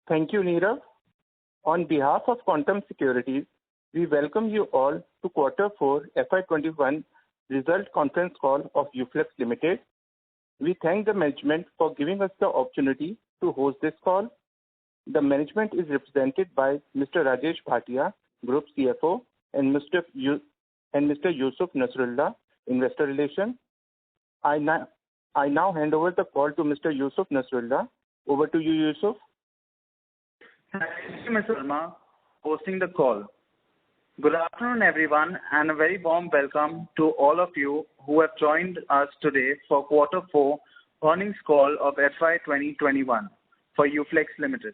Thank you, Neerav. On behalf of Quantum Securities, we welcome you all to Quarter 4 FY21 Result Conference Call of Uflex Limited. We thank the management for giving us the opportunity to host this call. The management is represented by Mr. Rajesh Bhatia, Group CFO, and Mr. Yusuf Nasrullah, Investor Relations. I now hand over the call to Mr. Yusuf Nasrullah. Over to you, Yusuf. Thank you, Mr. Sharma, hosting the call. Good afternoon, everyone, and a very warm welcome to all of you who have joined us today for Quarter 4 earnings call of FY2021 for Uflex Limited.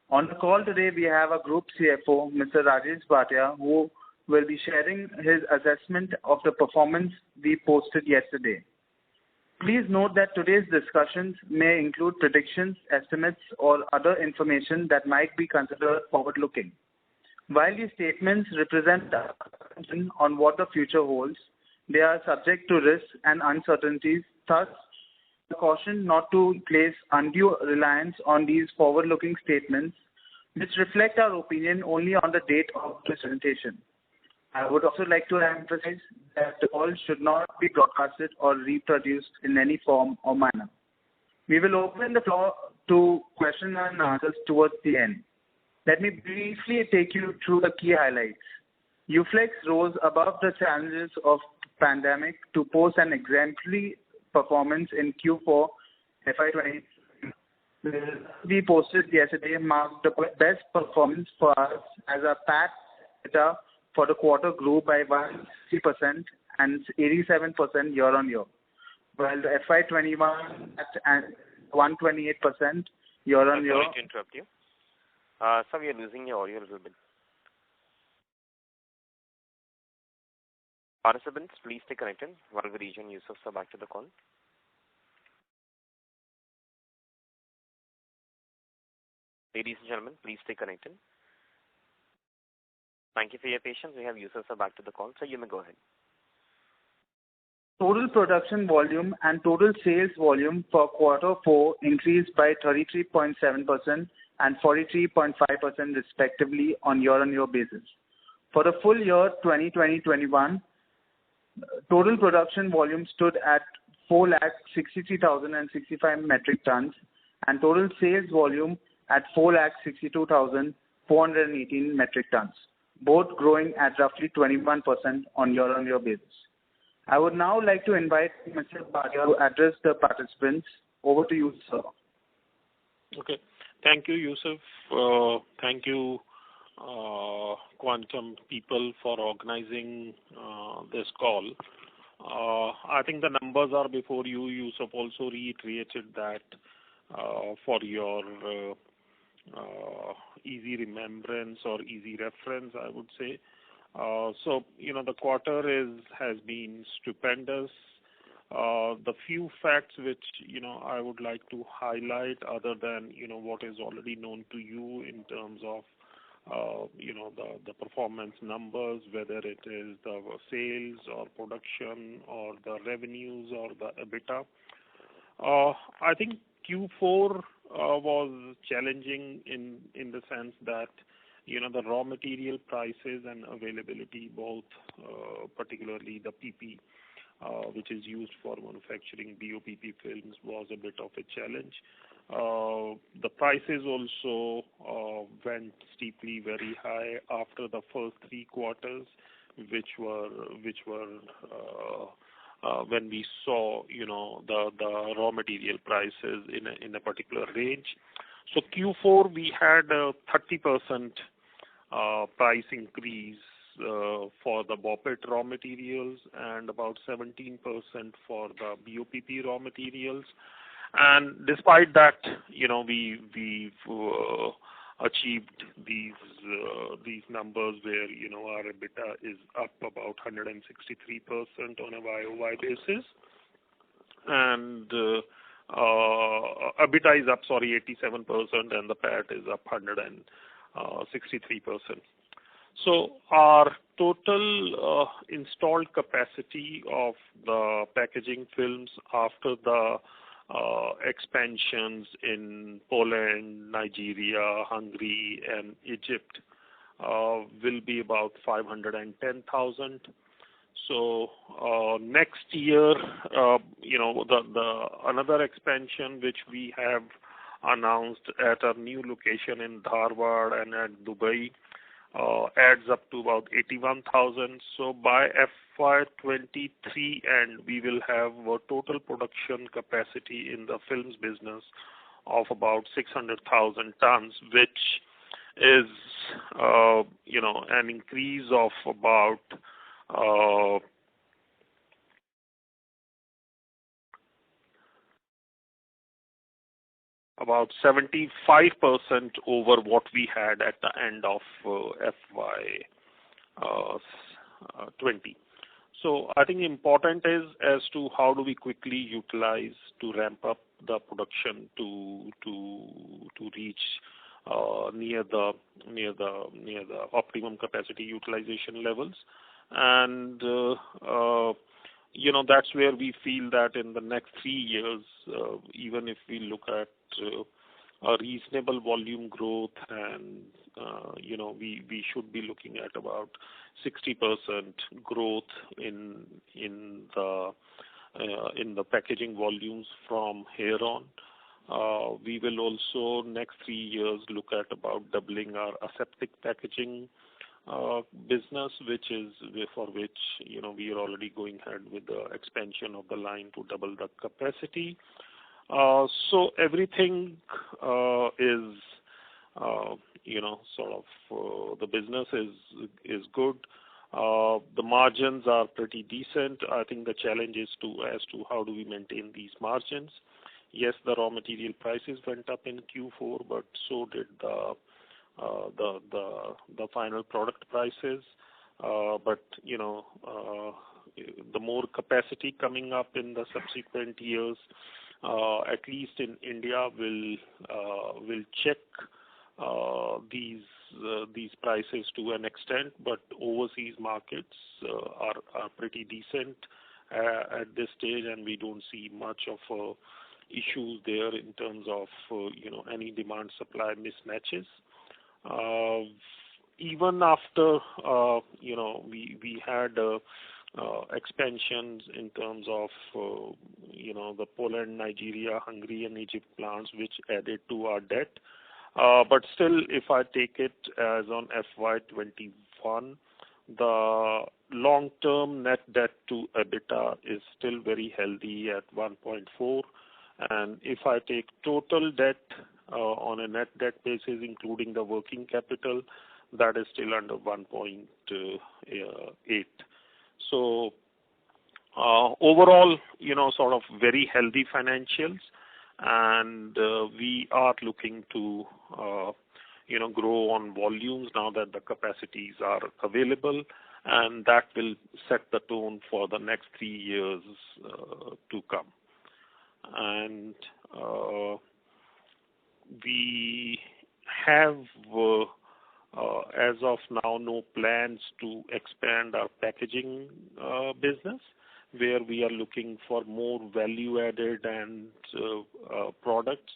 On the call today, we have our Group CFO, Mr. Rajesh Bhatia, who will be sharing his assessment of the performance we posted yesterday. Please note that today's discussions may include predictions, estimates, or other information that might be considered forward-looking. While these statements represent our opinion on what the future holds, they are subject to risks and uncertainties. Thus, we caution not to place undue reliance on these forward-looking statements, which reflect our opinion only on the date of this presentation. I would also like to emphasize that the call should not be broadcasted or reproduced in any form or manner. We will open the floor to questions and answers towards the end. Let me briefly take you through the key highlights. Uflex rose above the challenges of pandemic to post an exemplary performance in Q4 FY20. We posted yesterday marked the best performance for us as our PAT data for the quarter grew by 160% and 87% year on year, while the FY21 at 128% year on year. Sorry to interrupt you. Sir, we are losing your audio a little bit. Participants, please stay connected while we rejoin Yusuf sir back to the call. Ladies and gentlemen, please stay connected. Thank you for your patience. We have Yusuf sir back to the call, so you may go ahead. Total production volume and total sales volume for Quarter 4 increased by 33.7% and 43.5% respectively on year-on-year basis. For the full year 2020-21, total production volume stood at 4,63,065 metric tons and total sales volume at 4,62,418 metric tons, both growing at roughly 21% on year-on-year basis. I would now like to invite Mr. Bhatia to address the participants. Over to you, sir. Okay. Thank you, Yusuf. Thank you, Quantum people, for organizing this call. I think the numbers are before you. Yusuf also reiterated that for your easy remembrance or easy reference, I would say. So, the quarter has been stupendous. The few facts which, I would like to highlight other than, what is already known to you in terms of, the performance numbers, whether it is the sales or production or the revenues or the EBITDA. I think Q4 was challenging in the sense that, the raw material prices and availability, both particularly the PP, which is used for manufacturing BOPP films, was a bit of a challenge. The prices also went steeply very high after the first 3 quarters, which were when we saw the raw material prices in a particular range. So Q4 we had a 30% price increase for the BOPET raw materials and about 17% for the BOPP raw materials. And despite that, we've achieved these numbers where our EBITDA is up about 163% on a YOY basis, and EBITDA is up 87%, and the PAT is up 163%. So our total installed capacity of the packaging films after the expansions in Poland, Nigeria, Hungary, and Egypt will be about 510,000. So next year, the another expansion which we have announced at our new location in Dharwad and at Dubai adds up to about 81,000. So by FY23 end, we will have a total production capacity in the films business of about 600,000 tons, which is an increase of about 75% over what we had at the end of FY20. So I think important is as to how do we quickly utilize to ramp up the production to reach near the optimum capacity utilization levels, and that's where we feel that in the next 3 years, even if we look at a reasonable volume growth, and we should be looking at about 60% growth in the packaging volumes from here on. We will also next 3 years look at about doubling our aseptic packaging business, for which we are already going ahead with the expansion of the line to double the capacity. So everything is the business is good. The margins are pretty decent. I think the challenge is as to how do we maintain these margins. Yes, the raw material prices went up in Q4, but so did the final product prices. But the more capacity coming up in the subsequent years, at least in India, will check these prices to an extent. But overseas markets are pretty decent at this stage, and we don't see much of issues there in terms of any demand supply mismatches. Even after we had expansions in terms of the Poland, Nigeria, Hungary, and Egypt plants, which added to our debt. But still, if I take it as on FY21, the long-term net debt to EBITDA is still very healthy at 1.4. And if I take total debt on a net debt basis, including the working capital, that is still under 1.8. So overall, sort of very healthy financials, and we are looking to grow on volumes now that the capacities are available, and that will set the tone for the next 3 years to come. And we have, as of now, no plans to expand our packaging business, where we are looking for more value-added and products.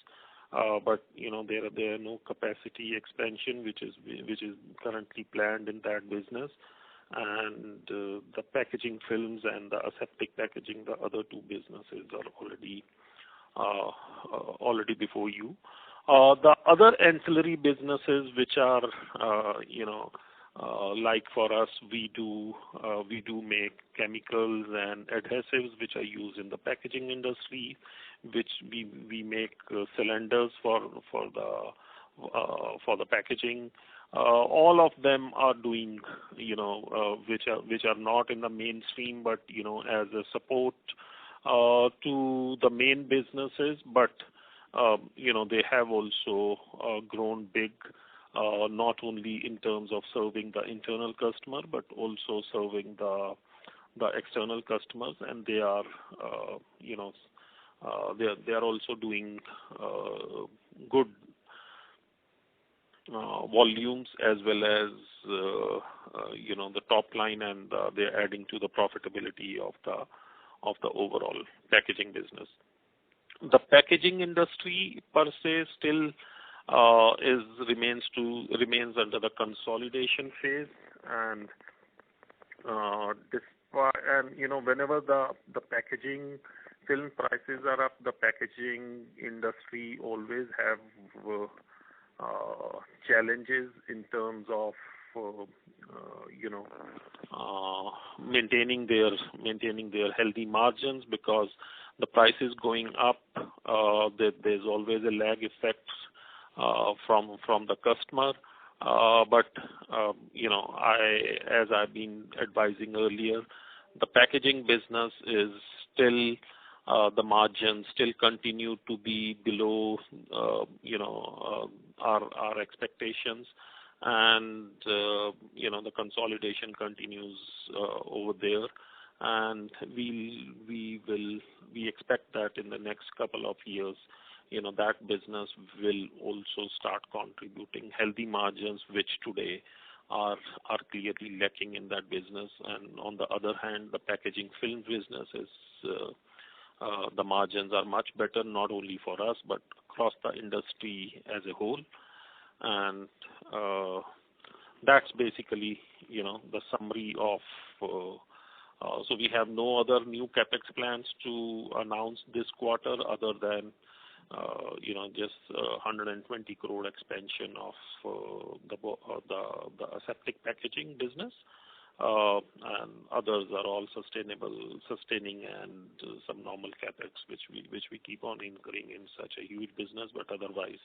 But there are no capacity expansion which is currently planned in that business. And the packaging films and the aseptic packaging, the other two businesses are already before you. The other ancillary businesses which are like for us, we do make chemicals and adhesives which are used in the packaging industry, which we make cylinders for the packaging. All of them are doing, which are not in the mainstream, but as a support to the main businesses. But they have also grown big, not only in terms of serving the internal customer, but also serving the external customers, and they are they are also doing good volumes, as well as the top line, and they're adding to the profitability of the overall packaging business. The packaging industry per se still remains under the consolidation phase, and whenever the packaging film prices are up, the packaging industry always have challenges in terms of maintaining their healthy margins, because the price is going up. There's always a lag effect from the customer. But as I've been advising earlier, the packaging business is still the margins still continue to be below our expectations, and the consolidation continues over there, and we expect that in the next couple of years, that business will also start contributing healthy margins, which today are clearly lacking in that business. And on the other hand, the packaging film business is the margins are much better, not only for us but across the industry as a whole. And that's basically the summary of. So we have no other new capex plans to announce this quarter other than just 120 crore expansion of the aseptic packaging business, and others are all sustaining, and some normal capex which we keep on incurring in such a huge business. But otherwise,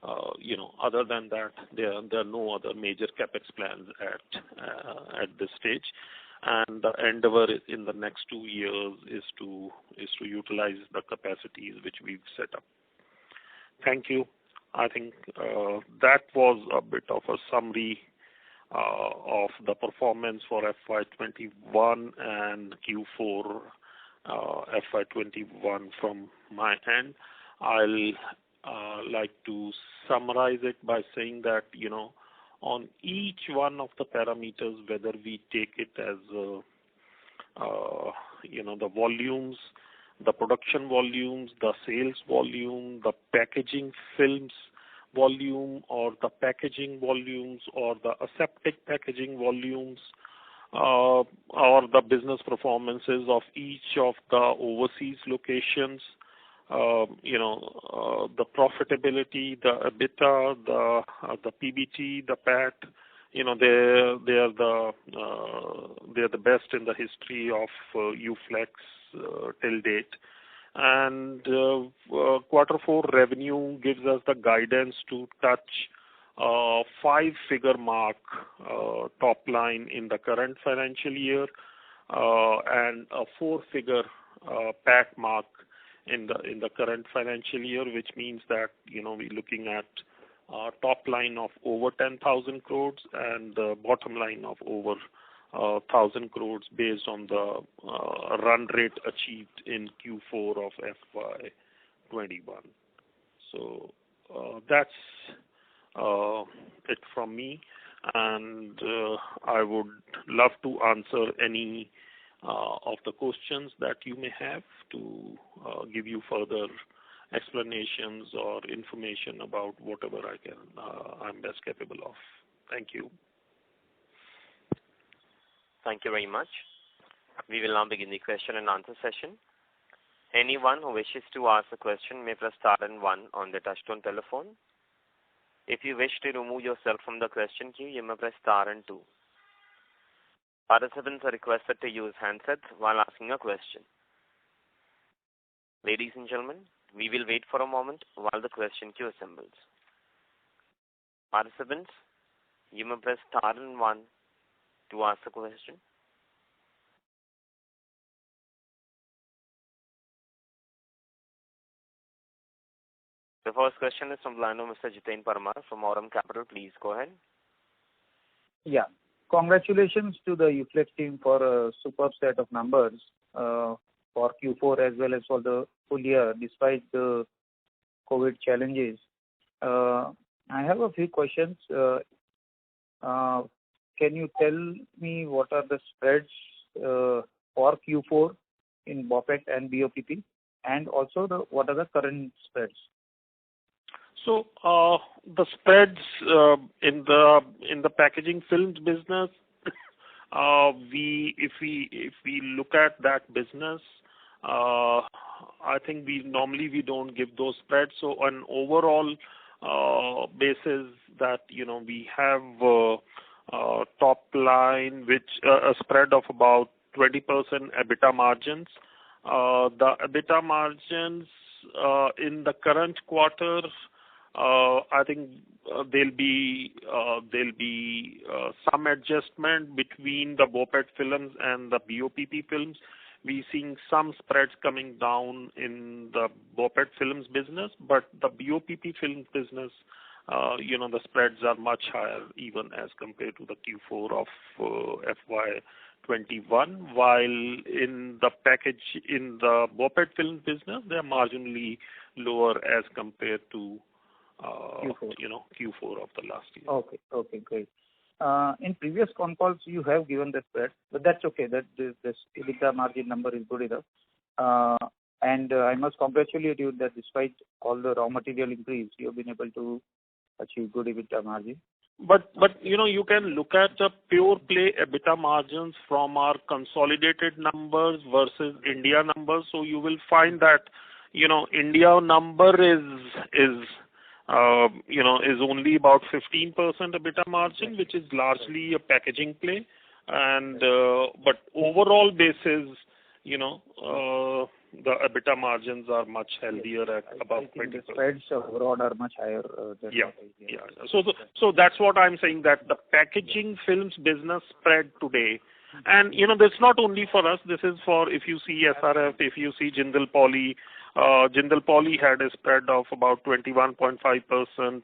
other than that, there are no other major capex plans at this stage. And the endeavor in the next 2 years is to utilize the capacities which we've set up. Thank you. I think that was a bit of a summary of the performance for FY21 and Q4 FY21 from my end. I'll like to summarize it by saying that on each one of the parameters, whether we take it as the volumes, the production volumes, the sales volume, the packaging films volume, or the packaging volumes, or the aseptic packaging volumes, or the business performances of each of the overseas locations, the profitability, the EBITDA, the PBT, the PAT, they're the best in the history of Uflex till date. And quarter 4 revenue gives us the guidance to touch 5-figure mark top line in the current financial year, and a 4-figure PAT mark in the current financial year, which means that we're looking at top line of over 10,000 crores and the bottom line of over 1,000 crores based on the run rate achieved in Q4 of FY21. So that's it from me, and I would love to answer any of the questions that you may have to give you further explanations or information about whatever I'm best capable of. Thank you. Thank you very much. We will now begin the question and answer session. Anyone who wishes to ask a question may press star and 1 on the touchtone telephone. If you wish to remove yourself from the question queue, you may press star and 2. Participants are requested to use handsets while asking a question. Ladies and gentlemen, we will wait for a moment while the question queue assembles. Participants, you may press star and 1 to ask a question. The first question is from the line of Mr. Jiten Parmar from Aurum Capital. Please go ahead. Yeah. Congratulations to the Uflex team for a superb set of numbers for Q4 as well as for the full year despite the COVID challenges. I have a few questions. Can you tell me what are the spreads for Q4 in BOPET and BOPP? and also what are the current spreads? So the spreads in the packaging films business, if we look at that business, I think we don't give those spreads. So on overall basis that we have top line which a spread of about 20% EBITDA margins. The EBITDA margins in the current quarter, I think there'll be some adjustment between the BOPET films and the BOPP films. We're seeing some spreads coming down in the BOPET films business, but the BOPP films business, the spreads are much higher even as compared to the Q4 of FY21, while in the BOPET films business, they're marginally lower as compared to Q4 of the last year. Okay, great. In previous con calls, you have given the spread, but that's okay. That this EBITDA margin number is good enough. And I must congratulate you that despite all the raw material increase, you have been able to achieve good EBITDA margin. But you can look at the pure play EBITDA margins from our consolidated numbers versus India numbers. So you will find that India number is only about 15% EBITDA margin, which is largely a packaging play. And but overall basis, the EBITDA margins are much healthier at about 20%. The spreads abroad are much higher than So that's what I'm saying, that the packaging films business spread today, and that's not only for us. This is for, if you see SRF, if you see Jindal Poly. Jindal Poly had a spread of about 21.5%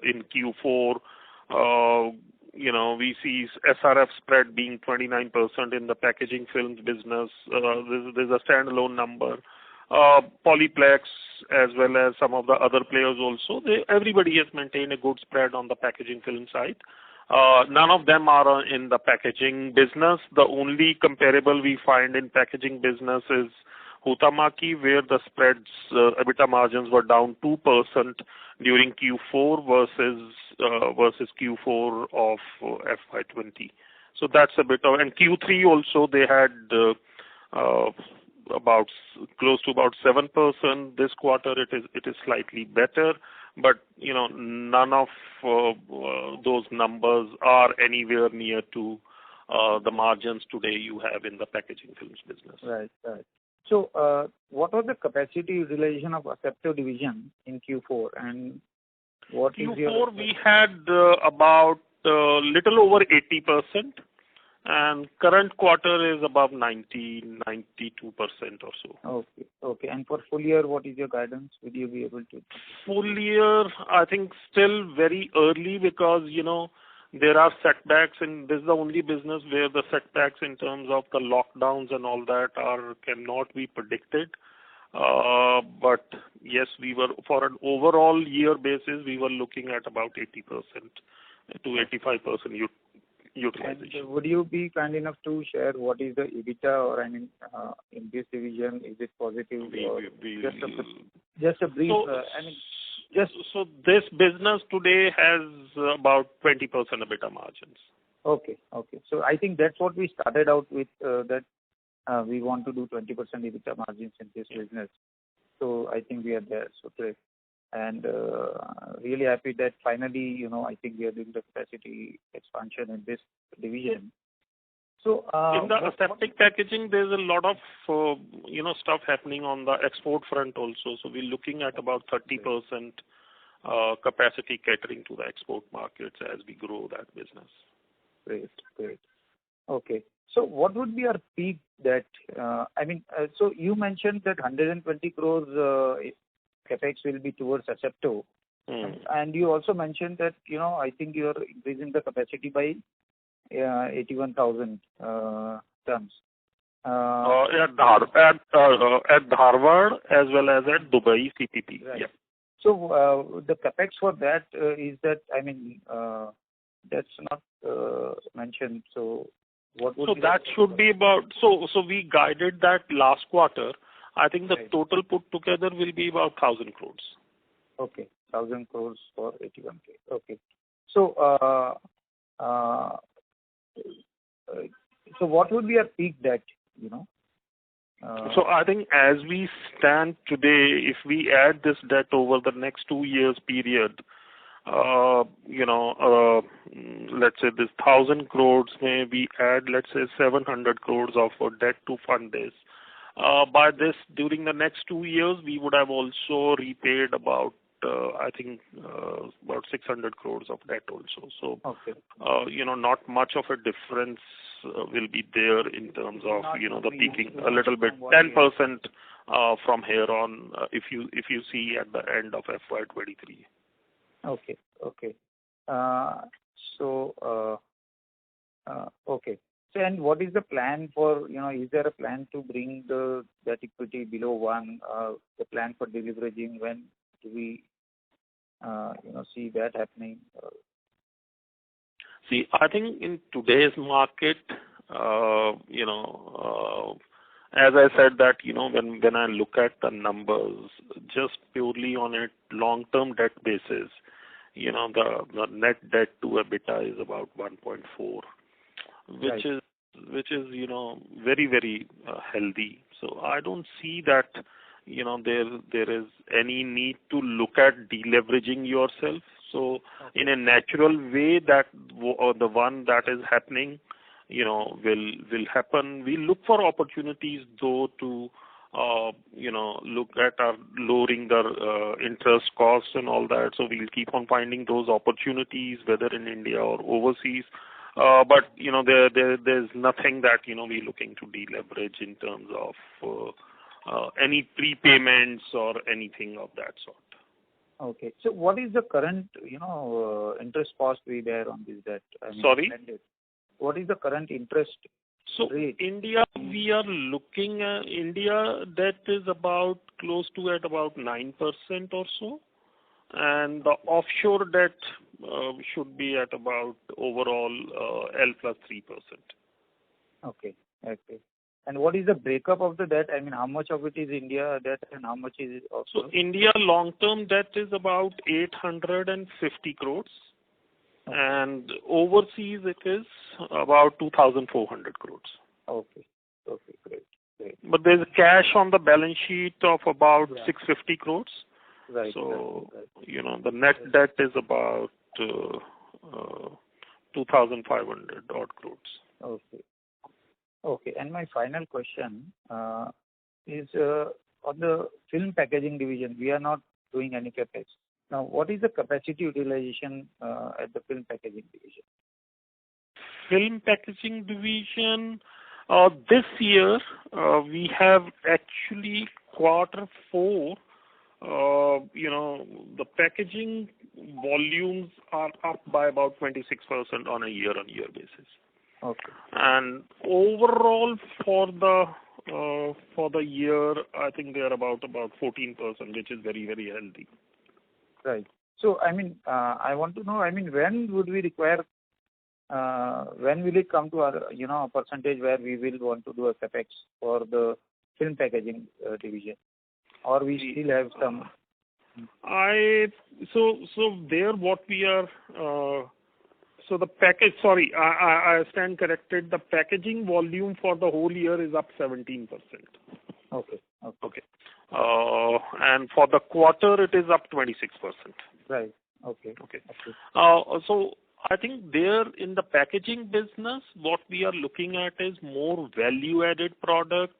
in Q4. We see SRF spread being 29% in the packaging films business. There's a standalone number. Polyplex as well as some of the other players also. Everybody has maintained a good spread on the packaging film side. None of them are in the packaging business. The only comparable we find in packaging business is Huhtamaki, where the spreads EBITDA margins were down 2% during Q4 versus Q4 of FY20. So that's a bit of, and Q3 also they had about close to about 7%. This quarter it is slightly better, but none of those numbers are anywhere near to the margins today you have in the packaging films business. Right. So, what was the capacity utilization of Asepto division in Q4, and what is your... Q4 we had about little over 80%, and current quarter is above 92% or so. Okay. And for full year, what is your guidance? Will you be able to? Full year, I think still very early because there are setbacks, and this is the only business where the setbacks in terms of the lockdowns and all that cannot be predicted. But yes, we were, for an overall year basis, we were looking at about 80% to 85% utilization. And would you be kind enough to share what is the EBITDA, or in this division, is it positive? Just a brief. So this business today has about 20% EBITDA margins. Okay. So I think that's what we started out with, that we want to do 20% EBITDA margins in this business. So I think we are there. So great. And really happy that finally, I think we are doing the capacity expansion in this division. So in the aseptic packaging, there's a lot of stuff happening on the export front also. So we're looking at about 30% capacity catering to the export markets as we grow that business. Great. Okay. So what would be our peak that, so you mentioned that 120 crores capex will be towards Asepto. And you also mentioned that, I think you are increasing the capacity by 81,000 tons. At Dharwad as well as at Dubai CPP. Right. Yeah. So the capex for that is that, that's not mentioned. So what would so that should be about, so we guided that last quarter I think the total put together will be about 1,000 crores. Okay, 1,000 crores for 81K. Okay. So, so what would be a peak debt, So I think as we stand today, if we add this debt over the next 2 years period, let's say this 1,000 crores, maybe add, let's say 700 crores of debt to fund this. By this, during the next 2 years, we would have also repaid about, about 600 crores of debt also. So, okay. Not much of a difference will be there in terms of, the peaking a little bit, 10% from here on, if you see at the end of FY23. Okay. Okay. Okay. So, and what is the plan for, is there a plan to bring the debt equity below 1, the plan for deleveraging? When do we, see that happening? See, I think in today's market, as I said that, when I look at the numbers, just purely on a long-term debt basis, the net debt to EBITDA is about 1.4, which is very, very healthy. So I don't see that, there is any need to look at deleveraging yourself. So in a natural way, that the one that is happening, will happen. We look for opportunities though to look at our lowering the interest costs and all that. So we'll keep on finding those opportunities, whether in India or overseas. But there's nothing that we're looking to deleverage in terms of any prepayments or anything of that sort. Okay. So what is the current interest cost we bear on this debt? Sorry? What is the current interest rate? India, we are looking at India debt is about close to at about 9% or so, and the offshore debt should be at about overall L plus 3%. Okay. Okay. And what is the breakup of the debt? I mean, how much of it is India debt and how much is offshore? So India long-term debt is about 850 crores. And overseas it is about 2,400 crores. Okay. Okay, great. But there's cash on the balance sheet of about 650 crores. Right. So, the net debt is about 2,500 odd crores. Okay. Okay. And my final question is on the film packaging division. We are not doing any capex. Now, what is the capacity utilization at the film packaging division? Film packaging division, this year we have actually Q4, the packaging volumes are up by about 26% on a year-on-year basis. Okay. And overall for the year, I think they are about 14%, which is very, very healthy. Right. So, I mean, I want to know, when would we require, when will it come to our, percentage where we will want to do a capex for the film packaging division? Or we still have some? So there what we are, so the package, sorry, I stand corrected. The packaging volume for the whole year is up 17%. Okay. And for the quarter, it is up 26%. Right. Okay. So I think there in the packaging business, what we are looking at is more value-added product,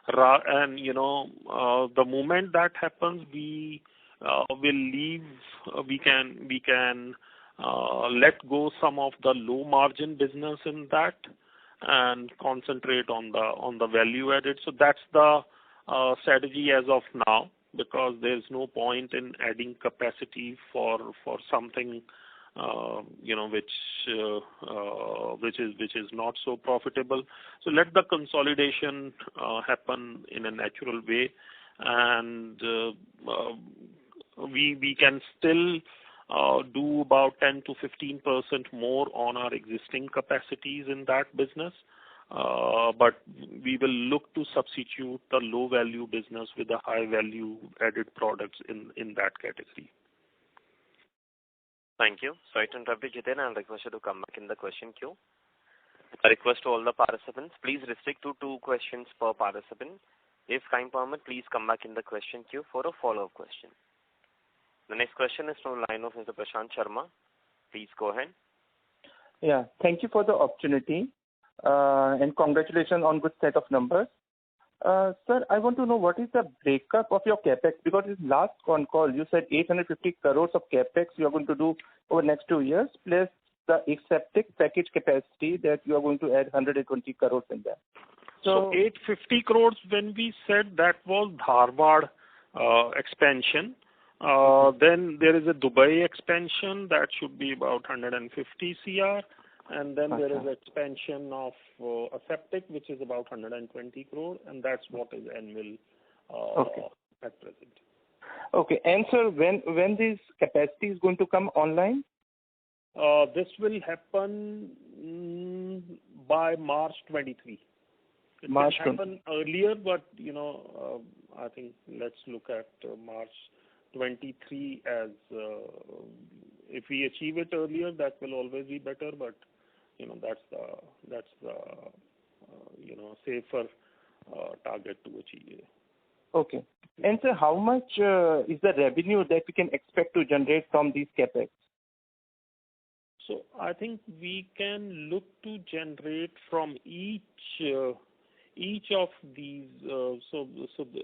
and the moment that happens, we will leave. We can let go some of the low-margin business in that and concentrate on the value-added. So that's the strategy as of now, because there's no point in adding capacity for something which is not so profitable. So let the consolidation happen in a natural way, and we can still do about 10 to 15% more on our existing capacities in that business. but we will look to substitute the low-value business with the high-value added products in that category. Thank you. Sorry to interrupt you, Jiten. I'll request you to come back in the question queue. A request to all the participants, please restrict to 2 questions per participant. If time permit, please come back in the question queue for a follow-up question. The next question is from the line of Mr. Prashant Sharma. Please go ahead. Yeah, thank you for the opportunity and congratulations on good set of numbers. Sir, I want to know what is the breakup of your capex, because in last con call you said 850 crores of capex you are going to do over next 2 years, plus the aseptic package capacity that you are going to add 120 crores in there. So 850 crores, when we said that was Dharwad expansion. Then there is a Dubai expansion that should be about 150 CR. And then there is expansion of aseptic, which is about 120 crore, and that's what is annual at present. Okay. And sir, when this capacity is going to come online? This will happen by March 23. It March can happen earlier, but I think let's look at March 23 as if we achieve it earlier, that will always be better. But that's the safer target to achieve. Okay. And sir, how much is the revenue that we can expect to generate from these capex? So I think we can look to generate from each of these.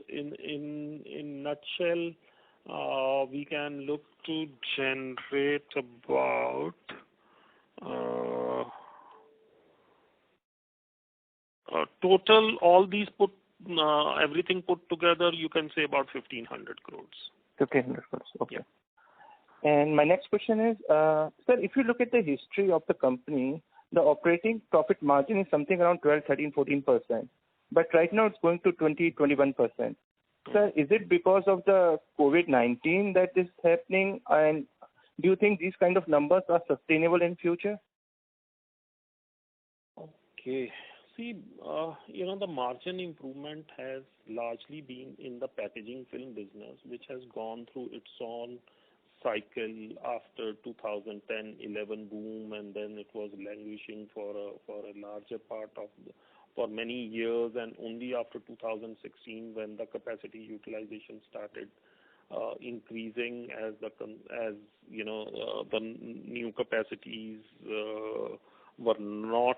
In nutshell, we can look to generate about total, all these everything put together, you can say about 1,500 crores. 1,500 crores, okay. Yeah. And my next question is, sir, if you look at the history of the company, the operating profit margin is something around 12, 13, 14%. But right now it's going to 20, 21%. Sir, is it because of the COVID-19 that is happening? And do you think these kind of numbers are sustainable in future? Okay. See, the margin improvement has largely been in the packaging film business, which has gone through its own cycle after 2010-11 boom, and then it was languishing for a larger part of for many years, and only after 2016 when the capacity utilization started increasing as the new capacities were not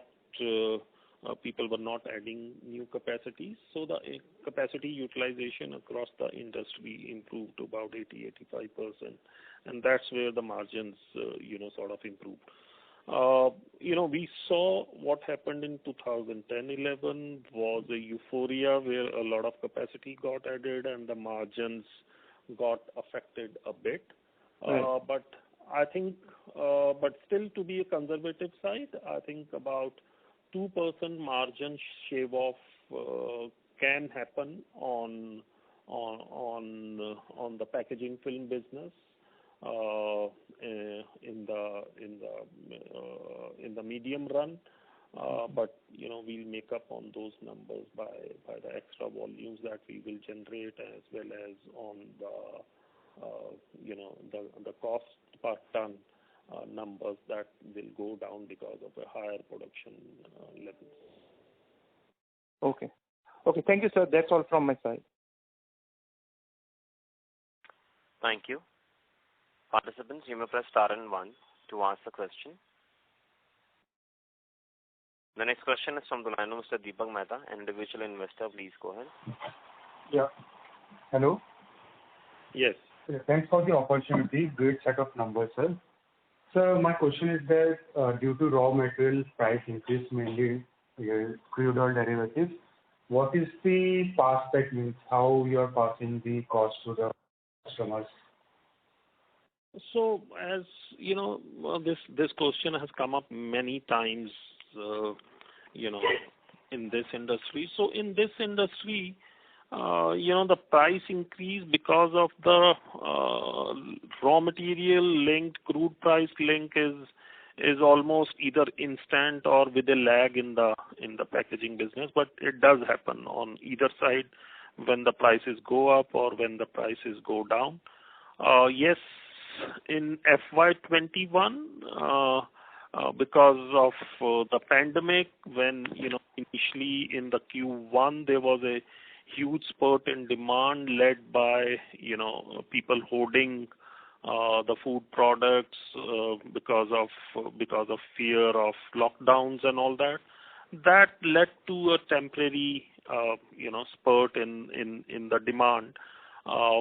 people were not adding new capacities, so the capacity utilization across the industry improved to about 80-85%, and that's where the margins sort of improved. We saw what happened in 2010-11 was a euphoria where a lot of capacity got added and the margins got affected a bit. Right. But I think, but still to be a conservative side, I think about 2% margin shave off can happen on the packaging film business in the medium run, but we'll make up on those numbers by the extra volumes that we will generate, as well as on the cost per ton numbers that will go down because of a higher production levels. Okay. Thank you, sir. That's all from my side. Thank you. Participants, you may press star and 1 to ask the question. The next question is from the line of Mr. Deepak Mehta, an individual investor. Please go ahead. Yeah. Hello. Yes. Thanks for the opportunity. Great set of numbers, sir. Sir, my question is that due to raw material price increase, mainly crude oil derivatives, what is the pass back, means how you are passing the cost to the customers? So, as this question has come up many times, in this industry. So, in this industry, the price increase because of the raw material linked, crude price link is almost either instant or with a lag in the packaging business, but it does happen on either side when the prices go up or when the prices go down. Yes, in FY21, because of the pandemic, when initially in the Q1 there was a huge spurt in demand led by people hoarding the food products because of fear of lockdowns and all that. That led to a temporary spurt in the demand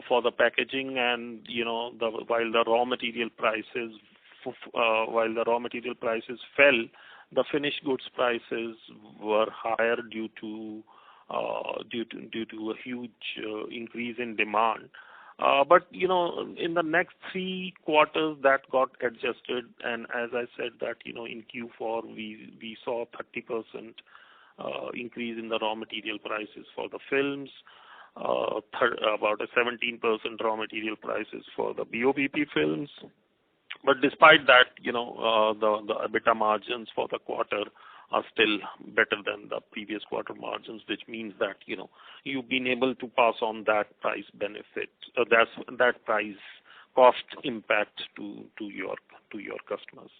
for the packaging, and while the raw material prices fell, the finished goods prices were higher due to a huge increase in demand. But in the next 3 quarters that got adjusted, and as I said that in Q4 we saw 30% increase in the raw material prices for the films, about a 17% raw material prices for the BOPP films. But despite that, the EBITDA margins for the quarter are still better than the previous quarter margins, which means that you've been able to pass on that price benefit, that price cost impact to your customers.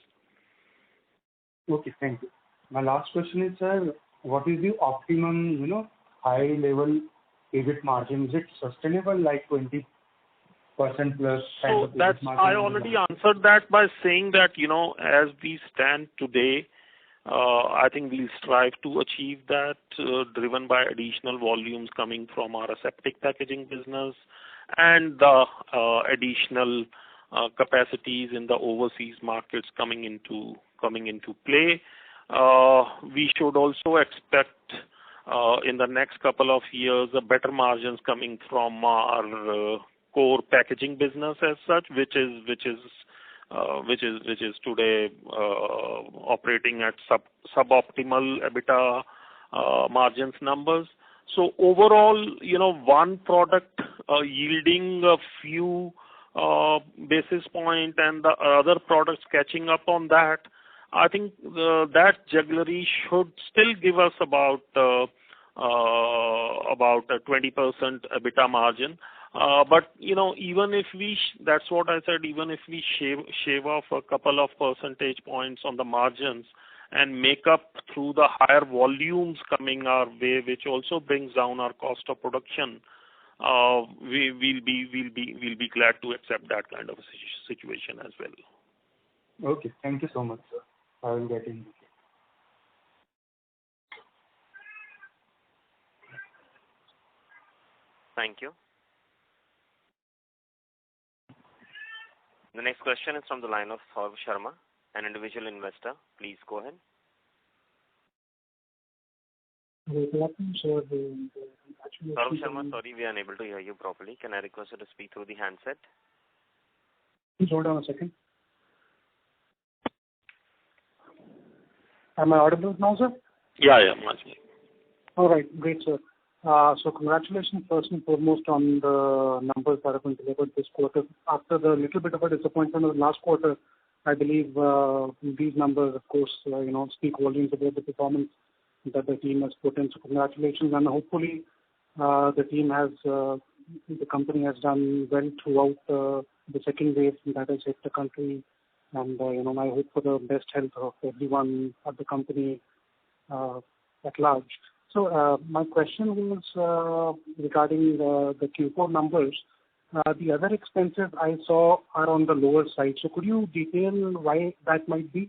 Okay, thank you. My last question is, sir, what is the optimum high level EBIT margin? Is it sustainable like 20% plus kind of EBIT margin? I already answered that by saying that as we stand today, I think we'll strive to achieve that, driven by additional volumes coming from our aseptic packaging business and the additional capacities in the overseas markets coming into play. We should also expect in the next couple of years better margins coming from our core packaging business as such, which is today operating at suboptimal EBITDA margins numbers. So overall, one product yielding a few basis point and the other products catching up on that, I think that jugglery should still give us about a 20% EBITDA margin. But even if that's what I said, even if we shave off a couple of percentage points on the margins and make up through the higher volumes coming our way, which also brings down our cost of production, we'll be glad to accept that kind of a situation as well. Okay, thank you so much, sir. I will get in. Thank you. The next question is from the line of Saurav Sharma, an individual investor. Please go ahead. Saurav Sharma, sorry, we are unable to hear you properly. Can I request you to speak through the handset? Please hold on a second. Am I audible now, sir? Yeah, much more. All right, great, sir. So congratulations first and foremost on the numbers that have been delivered this quarter. After the little bit of a disappointment of the last quarter, I believe these numbers, of course, speak volumes about the performance that the team has put in. So congratulations, and hopefully the company has done well throughout the second wave that has hit the country. And I hope for the best health of everyone at the company at large. So my question was regarding the Q4 numbers. The other expenses I saw are on the lower side. So could you detail why that might be?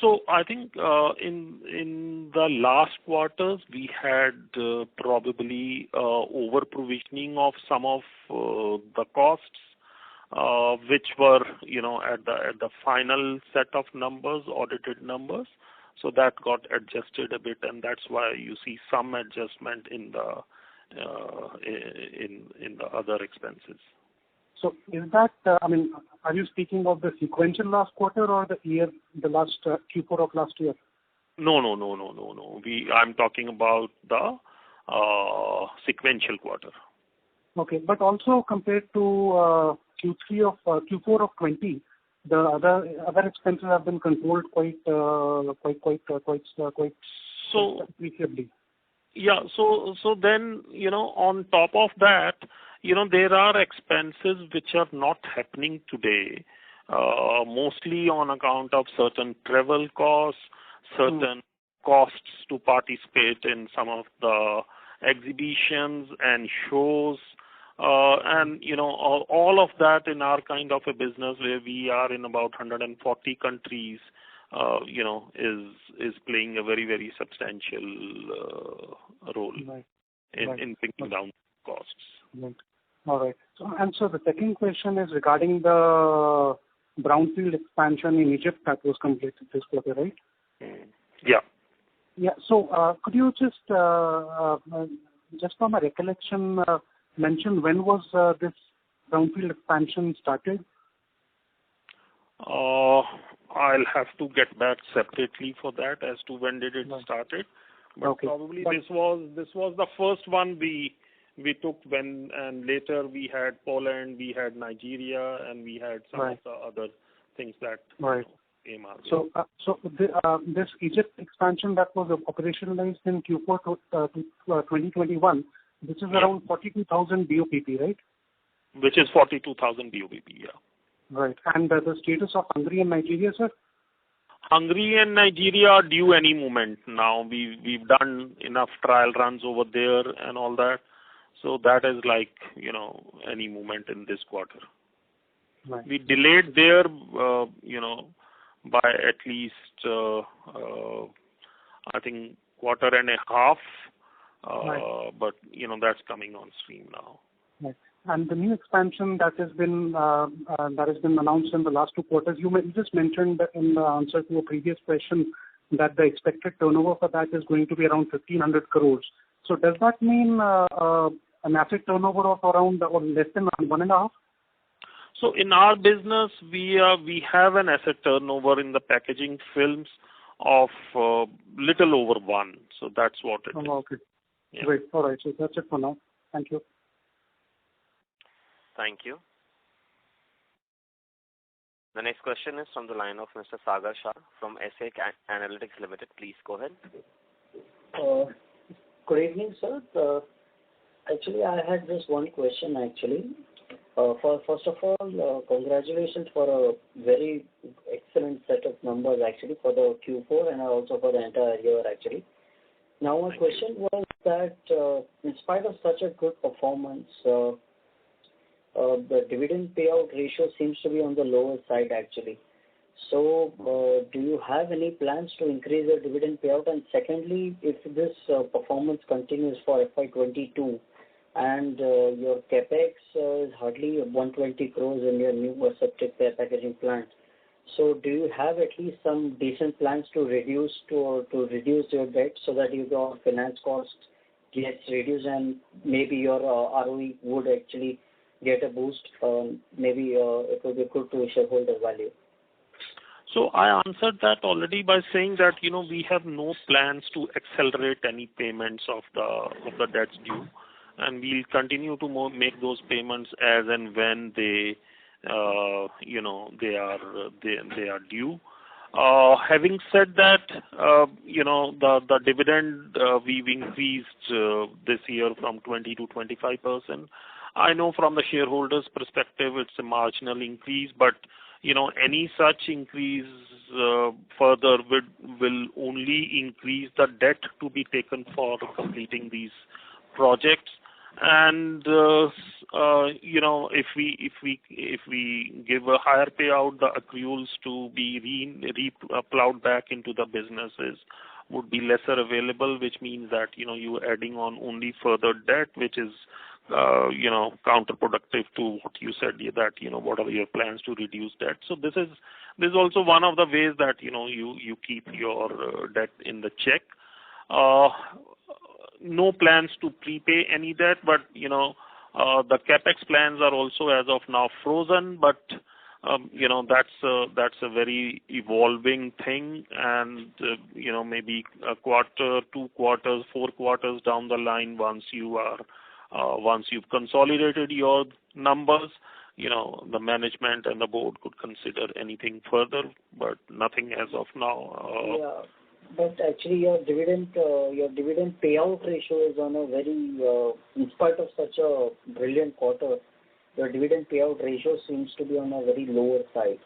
So I think in the last quarters we had probably over provisioning of some of the costs, which were at the final set of numbers, audited numbers. So that got adjusted a bit, and that's why you see some adjustment in the other expenses. So is that, are you speaking of the sequential last quarter or the last Q4 of last year? No. I'm talking about the sequential quarter. Okay, but also compared to Q4 of 20, the other expenses have been controlled quite appreciably. Yeah. So then, on top of that, there are expenses which are not happening today, mostly on account of certain travel costs, certain costs to participate in some of the exhibitions and shows, and all of that in our kind of a business where we are in about 140 countries, is playing a very, very substantial role in bringing down costs. Right. All right. So the second question is regarding the brownfield expansion in Egypt that was completed this quarter, right? Yeah. Yeah. So could you just from a recollection, mention when was this brownfield expansion started? I'll have to get back separately for that as to when did it started. But probably this was the first one we took and later we had Poland, we had Nigeria, and we had some of the other things that came out. So this Egypt expansion that was operationalized in Q4 2021, this is around 42,000 BOPP, right? Which is 42,000 BOPP, yeah. Right. And the status of Hungary and Nigeria, sir? Hungary and Nigeria are due any moment now. We've done enough trial runs over there and all that. So that is like, any moment in this quarter. Right. We delayed there, by at least, I think, quarter and a half. But, that's coming on stream now. Right. And the new expansion that has been announced in the last 2 quarters, you just mentioned in the answer to a previous question that the expected turnover for that is going to be around 1,500 crores. So does that mean an asset turnover of around or less than 1.5? So in our business, we have an asset turnover in the packaging films of little over 1. So that's what it is. Okay. Yeah. Great. All right. So that's it for now. Thank you. Thank you. The next question is from the line of Mr. Sagar Shah from SA Analytics Limited. Please go ahead. Good evening, sir. Actually, I had just one question, actually. First of all, congratulations for a very excellent set of numbers, actually, for the Q4 and also for the entire year, actually. Now, my question was that in spite of such a good performance, the dividend payout ratio seems to be on the lower side, actually. So, do you have any plans to increase your dividend payout? And secondly, if this performance continues for FY22 and your capex is hardly 120 crores in your new aseptic packaging plant, so do you have at least some decent plans to reduce your debt so that your finance cost gets reduced and maybe your ROE would actually get a boost? Maybe it would be good to shareholder value. So I answered that already by saying that we have no plans to accelerate any payments of the debts due, and we'll continue to make those payments as and when they are due. Having said that, the dividend we've increased this year from 20 to 25%. I know from the shareholders' perspective it's a marginal increase, but any such increase further will only increase the debt to be taken for completing these projects. And if we give a higher payout, the accruals to be plowed back into the businesses would be lesser available, which means that you adding on only further debt, which is counterproductive to what you said, that what are your plans to reduce debt. So this is also one of the ways that you keep your debt in the check. No plans to prepay any debt, but the capex plans are also as of now frozen, but that's a very evolving thing, and maybe a quarter, 2 quarters, 4 quarters down the line, once you've consolidated your numbers, the management and the board could consider anything further, but nothing as of now. Yeah. But actually, your dividend payout ratio is on a very, in spite of such a brilliant quarter, your dividend payout ratio seems to be on a very lower side.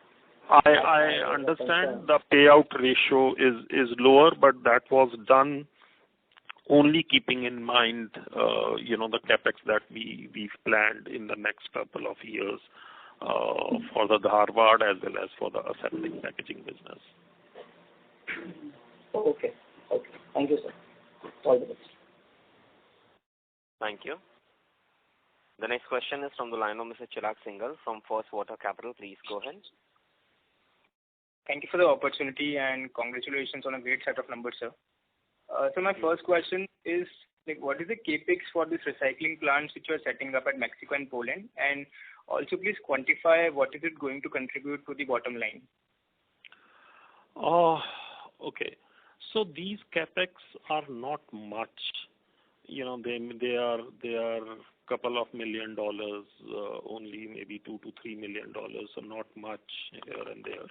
I understand the payout ratio is lower, but that was done only keeping in mind, the capex that we've planned in the next couple of years for the Dharwad as well as for the assembling packaging business. Okay. Thank you, sir. All the best. Thank you. The next question is from the line of Mr. Chirag Singhal from First Water Capital. Please go ahead. Thank you for the opportunity and congratulations on a great set of numbers, sir. So my first question is, what is the capex for this recycling plants which you are setting up at Mexico and Poland? And also please quantify what is it going to contribute to the bottom line? Okay. So these capex are not much. They are couple of $1 million, only maybe $2 to $3 million, so not much here and there.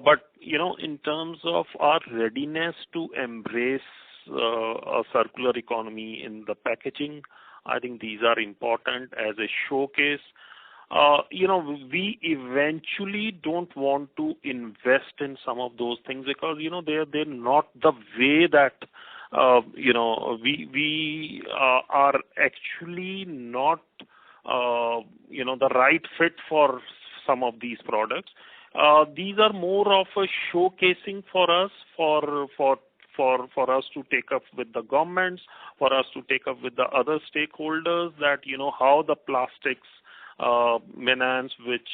But in terms of our readiness to embrace a circular economy in the packaging, I think these are important as a showcase. We eventually don't want to invest in some of those things because they're not the way that we are actually not the right fit for some of these products. These are more of a showcasing for us, for us to take up with the governments, for us to take up with the other stakeholders that how the plastics menace, which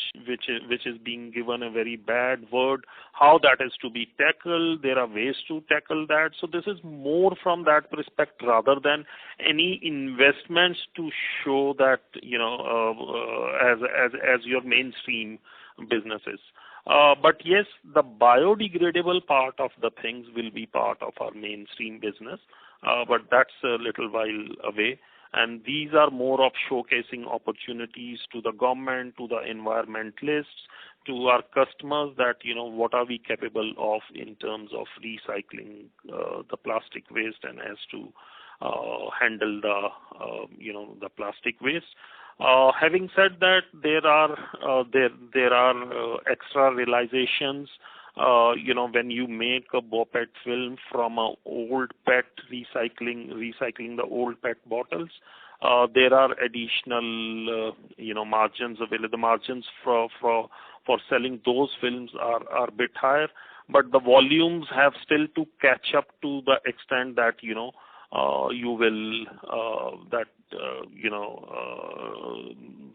is being given a very bad word, how that is to be tackled. There are ways to tackle that. So this is more from that perspective rather than any investments to show that as your mainstream businesses. But yes, the biodegradable part of the things will be part of our mainstream business, but that's a little while away. And these are more of showcasing opportunities to the government, to the environmentalists, to our customers that, what are we capable of in terms of recycling the plastic waste and as to handle the plastic waste. Having said that, there are extra realizations. When you make a BOPET film from a old PET recycling the old PET bottles, there are additional margins available. The margins for selling those films are a bit higher, but the volumes have still to catch up to the extent that you will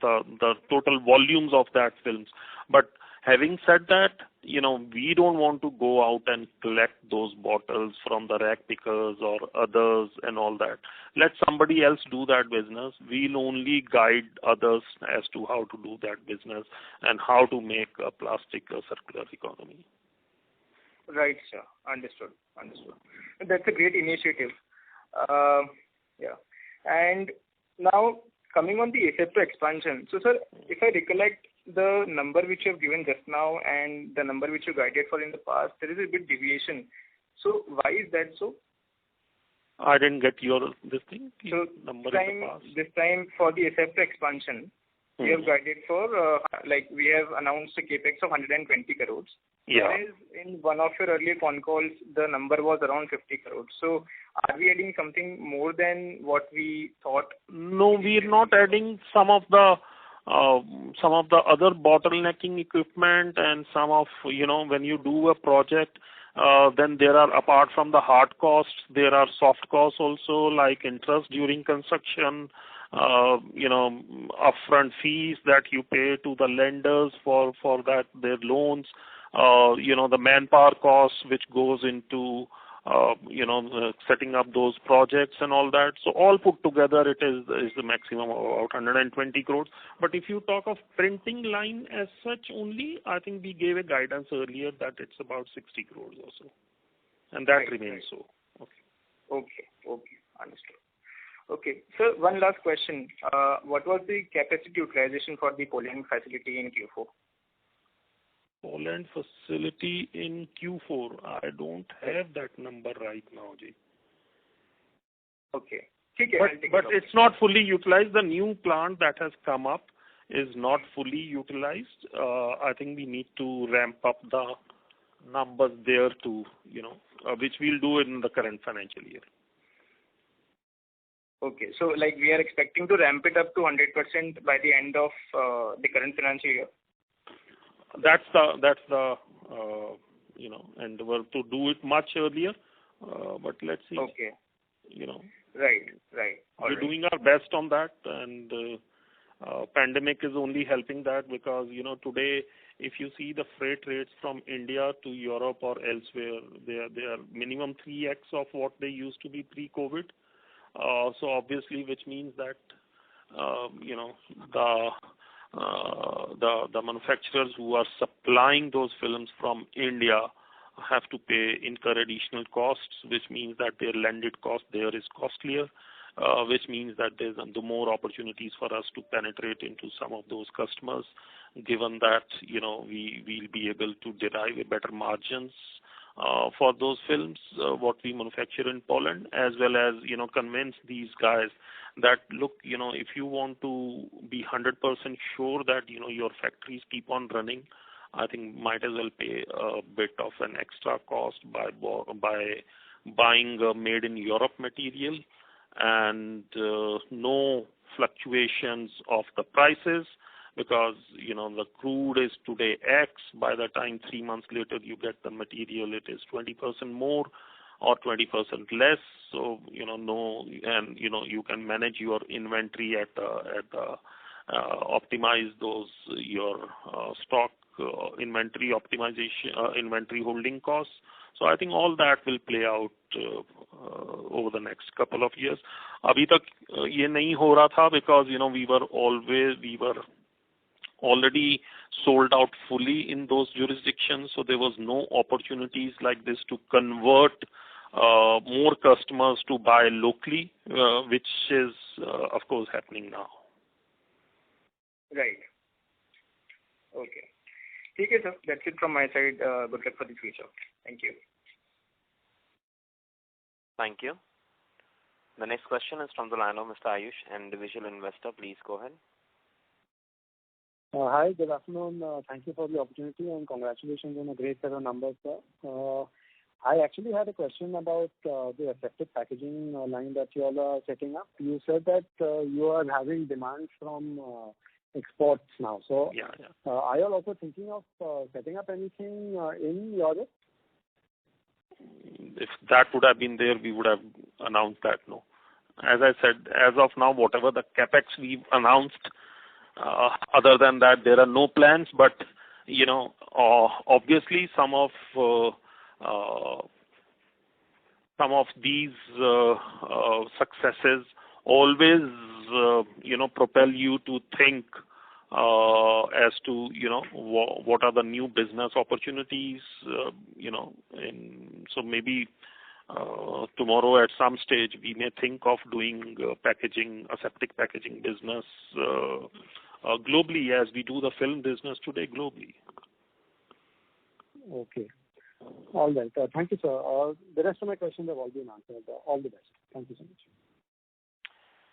the total volumes of that films. But having said that, we don't want to go out and collect those bottles from the rag pickers or others and all that. Let somebody else do that business. We'll only guide others as to how to do that business and how to make a plastic a circular economy. Right, sir. Understood. That's a great initiative. Yeah. And now, coming on the asepto expansion. So, sir, if I recollect the number which you have given just now and the number which you guided for in the past, there is a bit deviation. So, why is that so? I didn't get this thing. So, number this time for the asepto expansion, we have guided for, we have announced a capex of 120 crores. Yeah. Whereas in one of your earlier phone calls, the number was around 50 crores. So, are we adding something more than what we thought? No, we are not adding some of the other bottlenecking equipment and some of, when you do a project, then there are, apart from the hard costs, there are soft costs also, like interest during construction, upfront fees that you pay to the lenders for that, their loans, the manpower costs which goes into setting up those projects and all that. So all put together, it is the maximum of about 120 crores. But if you talk of printing line as such only, I think we gave a guidance earlier that it's about 60 crores or so. And that remains so. Okay. Understood. Okay. Sir, one last question. What was the capacity utilization for the Poland facility in Q4? Poland facility in Q4, I don't have that number right now, Ji. Okay. But it's not fully utilized. The new plant that has come up is not fully utilized. I think we need to ramp up the numbers there too, which we'll do in the current financial year. Okay. So we are expecting to ramp it up to 100% by the end of the current financial year. That's the endeavor to do it much earlier. But let's see. Okay. Right. We're doing our best on that, and pandemic is only helping that because today, if you see the freight rates from India to Europe or elsewhere, they are minimum 3x of what they used to be pre-COVID. So obviously, which means that the manufacturers who are supplying those films from India have to incur additional costs, which means that their landed cost there is costlier, which means that there's the more opportunities for us to penetrate into some of those customers, given that we'll be able to derive better margins for those films what we manufacture in Poland, as well as convince these guys that look, if you want to be 100% sure that your factories keep on running, I think might as well pay a bit of an extra cost by buying made in Europe material, and no fluctuations of the prices, because the crude is today X. By the time 3 months later you get the material, it is 20% more or 20% less. So no, and you can manage your inventory at optimize those your stock inventory optimization, inventory holding costs. So I think all that will play out over the next couple of years. Abhi tak ye nahi ho raha tha because we were already sold out fully in those jurisdictions, so there was no opportunities like this to convert more customers to buy locally, which is of course happening now. Right. Okay. Okay, sir. That's it from my side. Good luck for the future. Thank you. Thank you. The next question is from the line of Mr. Ayush, an individual investor. Please go ahead. Hi, good afternoon. Thank you for the opportunity and congratulations on a great set of numbers, sir. I actually had a question about the aseptic packaging line that you all are setting up. You said that you are having demands from exports now. So, yeah. Are you all also thinking of setting up anything in Europe? If that would have been there, we would have announced that. No, as I said, as of now, whatever the capex we've announced. Other than that, there are no plans. But obviously, some of these successes always propel you to think as to what are the new business opportunities. So maybe tomorrow at some stage we may think of doing aseptic packaging business globally, as we do the film business today globally. Okay. All right. Thank you, sir. The rest of my questions have all been answered. All the best. Thank you so much.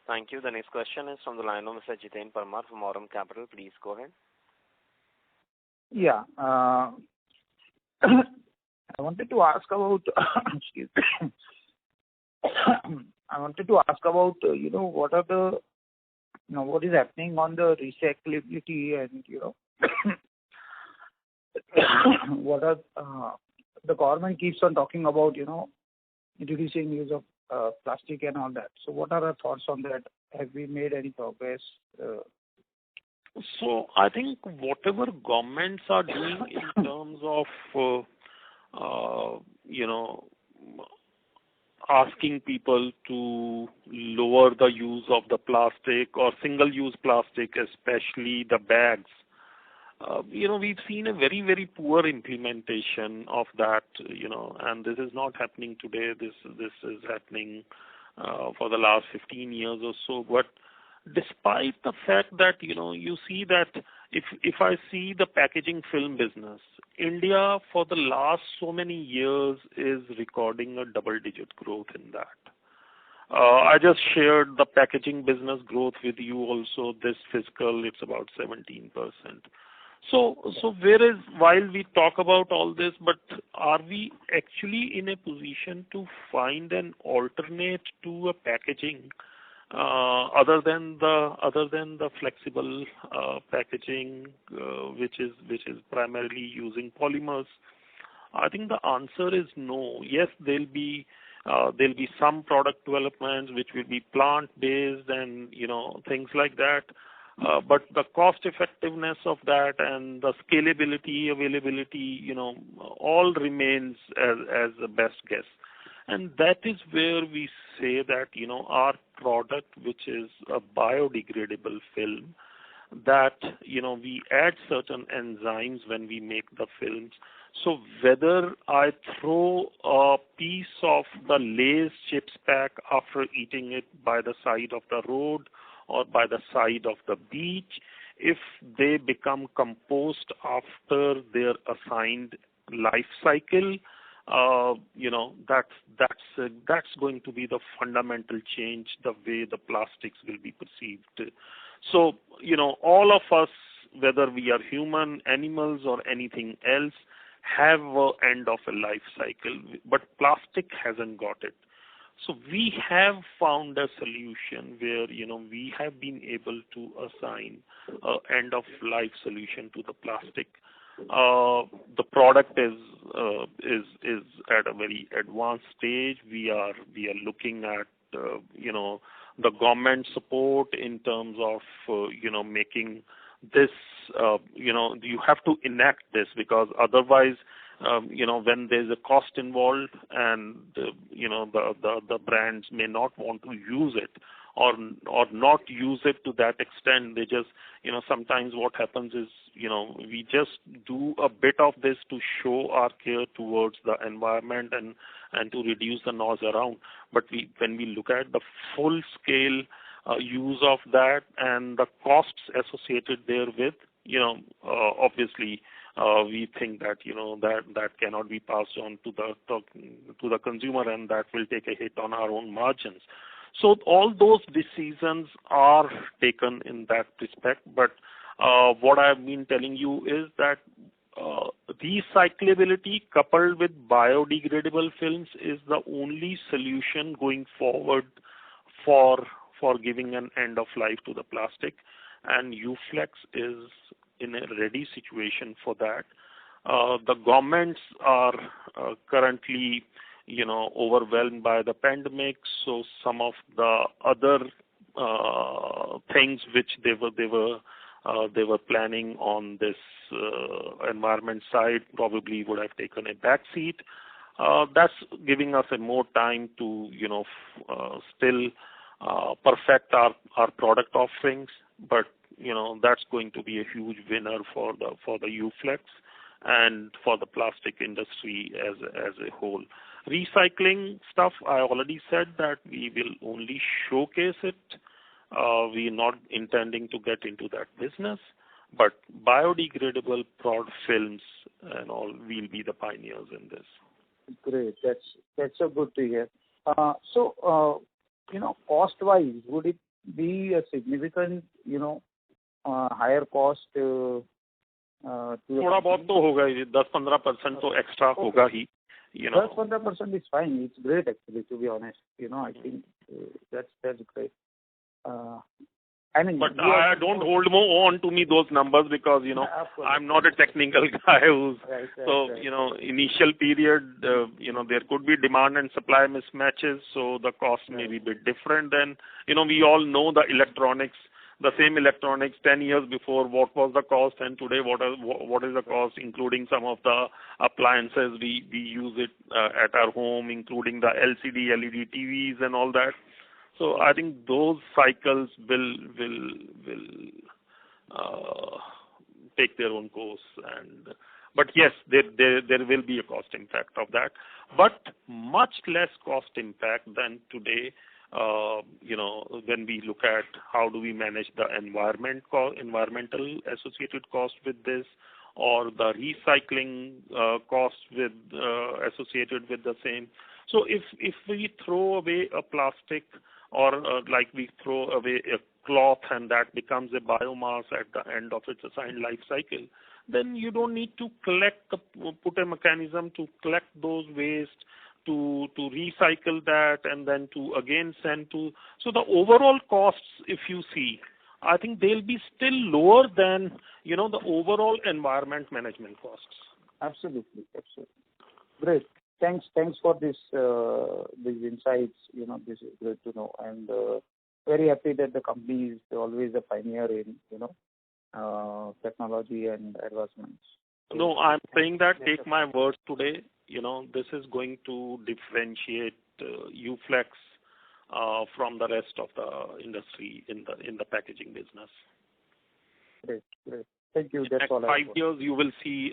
Thank you. The next question is from the line of Mr. Jiten Parmar from Aurum Capital. Please go ahead. Yeah. I wanted to ask about excuse me. I wanted to ask about what are the what is happening on the recyclability and what are the government keeps on talking about reducing use of plastic and all that. So what are our thoughts on that? Have we made any progress? So I think whatever governments are doing in terms of asking people to lower the use of the plastic or single-use plastic, especially the bags. We've seen a very, very poor implementation of that, and this is not happening today. This is happening for the last 15 years or so. But despite the fact that, you see that if I see the packaging film business, India for the last so many years is recording a double-digit growth in that. I just shared the packaging business growth with you also. This fiscal, it's about 17%. So whereas while we talk about all this, but are we actually in a position to find an alternate to a packaging other than the flexible packaging, which is primarily using polymers? I think the answer is no. Yes, there'll be some product developments which will be plant-based and things like that. But the cost effectiveness of that and the scalability, availability, all remains as the best guess. And that is where we say that, our product, which is a biodegradable film, that, we add certain enzymes when we make the films. So whether I throw a piece of the Lay's chips pack after eating it by the side of the road or by the side of the beach, if they become compost after their assigned life cycle, that's going to be the fundamental change, the way the plastics will be perceived. So, all of us, whether we are human, animals, or anything else, have an end of a life cycle, but plastic hasn't got it. So we have found a solution where, we have been able to assign an end of life solution to the plastic. The product is at a very advanced stage. We are looking at, the government support in terms of, making this, you have to enact this, because otherwise, when there's a cost involved and, the brands may not want to use it or not use it to that extent. They just, sometimes what happens is, we just do a bit of this to show our care towards the environment and to reduce the noise around. But when we look at the full scale use of that and the costs associated therewith, obviously, we think that that cannot be passed on to the consumer, and that will take a hit on our own margins. So all those decisions are taken in that respect. But what I've been telling you is that recyclability coupled with biodegradable films is the only solution going forward for giving an end of life to the plastic, and Uflex is in a ready situation for that. The governments are currently, overwhelmed by the pandemic, so some of the other things which they were planning on this environment side probably would have taken a back seat. That's giving us a more time to, still perfect our product offerings, but that's going to be a huge winner for the Uflex and for the plastic industry as a whole. Recycling stuff, I already said that we will only showcase it. We are not intending to get into that business, but biodegradable product films and all, we'll be the pioneers in this. Great, that's so good to hear. So cost-wise, would it be a significant, higher cost? थोड़ा बहुत तो होगा ही, 10-15% तो extra होगा ही. 10-15% is fine. It's great actually, to be honest. I think that's great. But I don't hold more on to me those numbers because, I'm not a technical guy who's, initial period, there could be demand and supply mismatches. So the cost may be a bit different than, we all know the electronics, the same electronics 10 years before, what was the cost, and today what is the cost, including some of the appliances we use it at our home, including the LCD, LED TVs and all that. So I think those cycles will take their own course, but yes, there will be a cost impact of that, but much less cost impact than today. when we look at how do we manage the environmental associated cost with this, or the recycling costs with associated with the same. So if we throw away a plastic, or like we throw away a cloth and that becomes a biomass at the end of its assigned life cycle, then you don't need to put a mechanism to collect those waste, to recycle that, and then to again send to. So the overall costs, if you see, I think they'll be still lower than the overall environment management costs. Absolutely. Great. Thanks for these insights. This is great to know, and very happy that the company is always a pioneer in technology and advancements. No, I'm saying that. Take my words today. This is going to differentiate Uflex from the rest of the industry in the packaging business. Great. Thank you. That's all. In 5 years, you will see,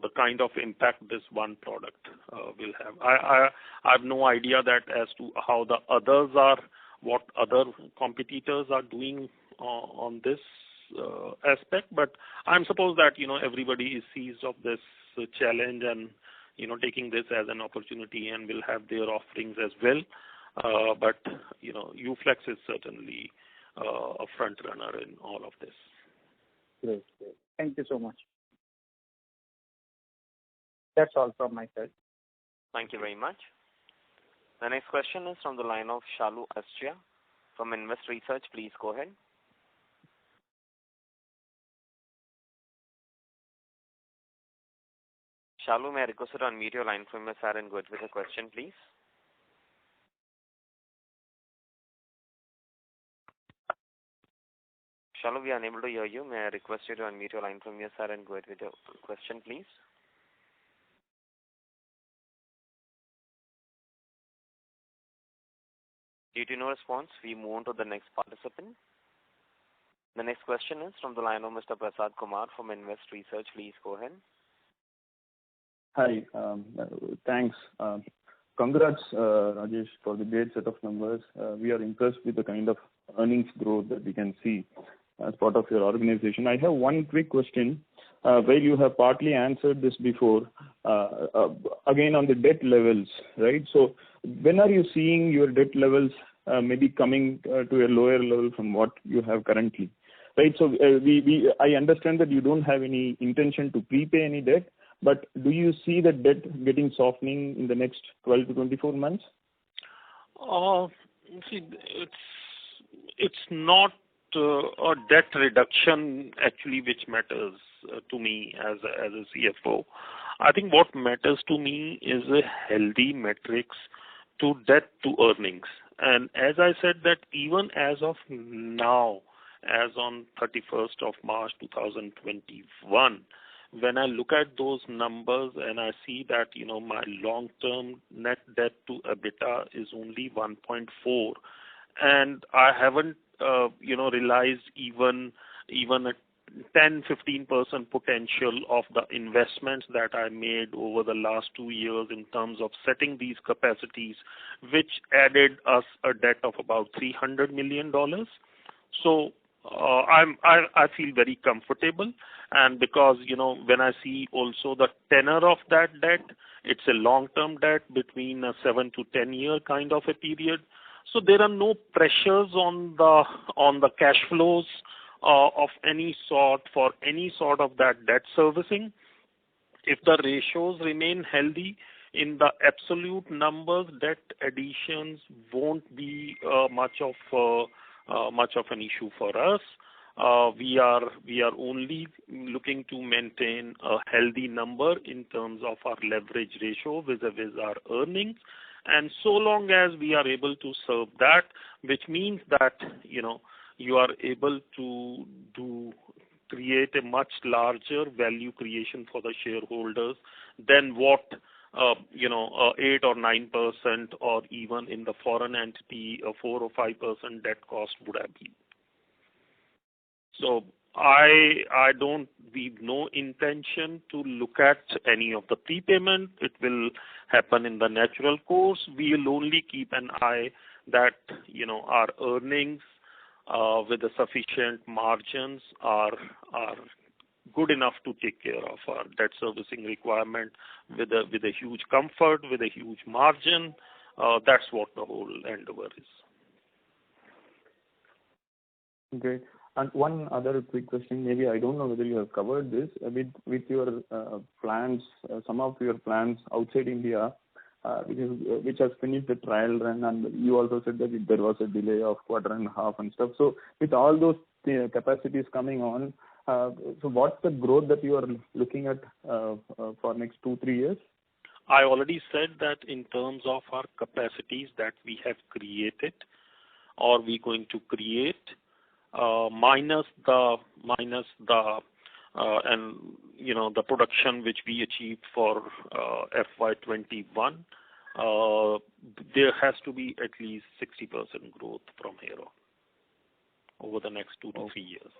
the kind of impact this one product will have. I have no idea that as to how the others are, what other competitors are doing on this aspect, but I'm supposed that everybody is seized of this challenge and taking this as an opportunity and will have their offerings as well. But Uflex is certainly a front runner in all of this. Great. Thank you so much. That's all from my side. Thank you very much. The next question is from the line of Shalu Astria from Invest Research. Please go ahead. Shalu, may I request you to unmute your line from your side and go ahead with a question, please? Shalu, we are unable to hear you. May I request you to unmute your line from your side and go ahead with your question, please? Due to no response, we move on to the next participant. The next question is from the line of Mr. Prasad Kumar from Invest Research. Please go ahead. Hi. Thanks. Congrats, Rajesh, for the great set of numbers. We are impressed with the kind of earnings growth that we can see as part of your organization. I have one quick question where you have partly answered this before, again on the debt levels, right? So when are you seeing your debt levels maybe coming to a lower level from what you have currently? Right. So I understand that you don't have any intention to prepay any debt, but do you see the debt getting softening in the next 12 to 24 months? See, it's not a debt reduction actually which matters to me as a CFO. I think what matters to me is a healthy metrics to debt to earnings. And as I said that even as of now, as on 31st of March 2021, when I look at those numbers and I see that, my long-term net debt to EBITDA is only 1.4, and I haven't, realized even a 10-15% potential of the investments that I made over the last 2 years in terms of setting these capacities, which added us a debt of about $300 million. So I feel very comfortable, and because when I see also the tenor of that debt, it's a long-term debt between a 7 to 10 year kind of a period. So there are no pressures on the cash flows of any sort for any sort of that debt servicing. If the ratios remain healthy in the absolute numbers, debt additions won't be much of an issue for us. We are only looking to maintain a healthy number in terms of our leverage ratio vis-a-vis our earnings, and so long as we are able to serve that, which means that you are able to create a much larger value creation for the shareholders than what 8 or 9% or even in the foreign entity a 4 or 5% debt cost would have been. So we've no intention to look at any of the prepayment. It will happen in the natural course. We will only keep an eye that, our earnings with the sufficient margins are good enough to take care of our debt servicing requirement with a huge comfort, with a huge margin. That's what the whole endeavor is. Great. And one other quick question, maybe I don't know whether you have covered this, with your plans, some of your plans outside India, which has finished the trial run, and you also said that there was a delay of quarter and a half and stuff. So with all those capacities coming on, so what's the growth that you are looking at for next 2-3 years? I already said that in terms of our capacities that we have created or we're going to create, minus the production which we achieved for FY21, there has to be at least 60% growth from here on over the next 2 to 3 years.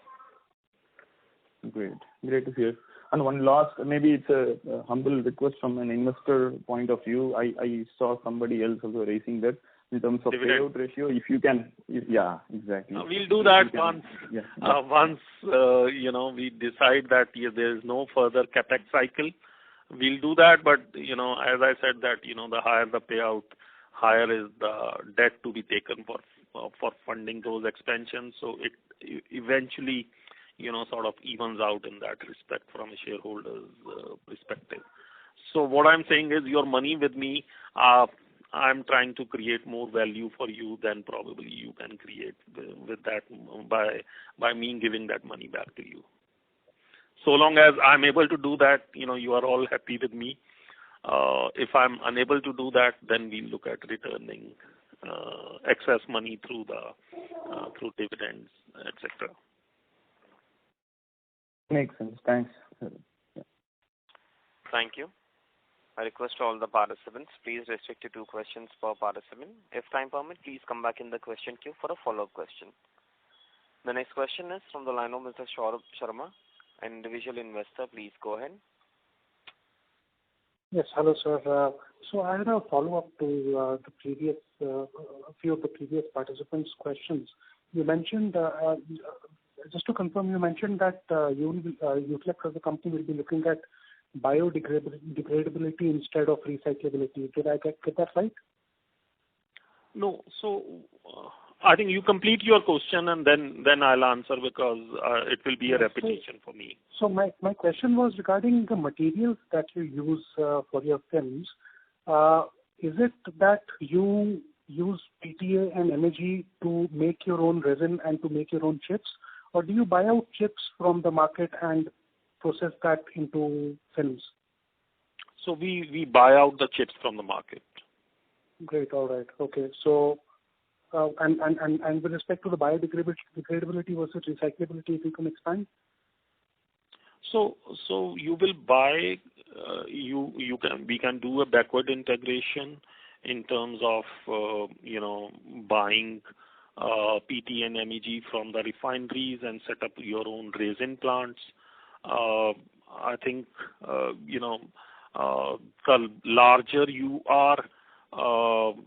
Great to hear. And one last, maybe it's a humble request from an investor point of view. I saw somebody else also raising that in terms of payout ratio. If you can, yeah, exactly. We'll do that once we decide that there is no further capex cycle. We'll do that, but as I said that the higher the payout, higher is the debt to be taken for funding those expansions. So it eventually sort of evens out in that respect from a shareholder's perspective. So what I'm saying is your money with me, I'm trying to create more value for you than probably you can create with that by me giving that money back to you. So long as I'm able to do that, you are all happy with me. If I'm unable to do that, then we look at returning excess money through dividends, etc. Makes sense. Thanks. Yeah. Thank you. I request all the participants, please restrict to 2 questions per participant. If time permits, please come back in the question queue for a follow-up question. The next question is from the line of Mr. Saurabh Sharma, an individual investor. Please go ahead. Yes, hello, sir. So I had a follow-up to a few of the previous participants' questions. You mentioned, just to confirm, you mentioned that Uflex as a company will be looking at biodegradability instead of recyclability. Did I get that right? No. So I think you complete your question and then I'll answer because it will be a repetition for me. So my question was regarding the materials that you use for your films. Is it that you use PTA and MEG to make your own resin and to make your own chips, or do you buy out chips from the market and process that into films? So we buy out the chips from the market. Great. All right. Okay. So and with respect to the biodegradability versus recyclability, if you can expand. So you will buy. We can do a backward integration in terms of buying PT and MEG from the refineries and set up your own resin plants. I think the larger you are,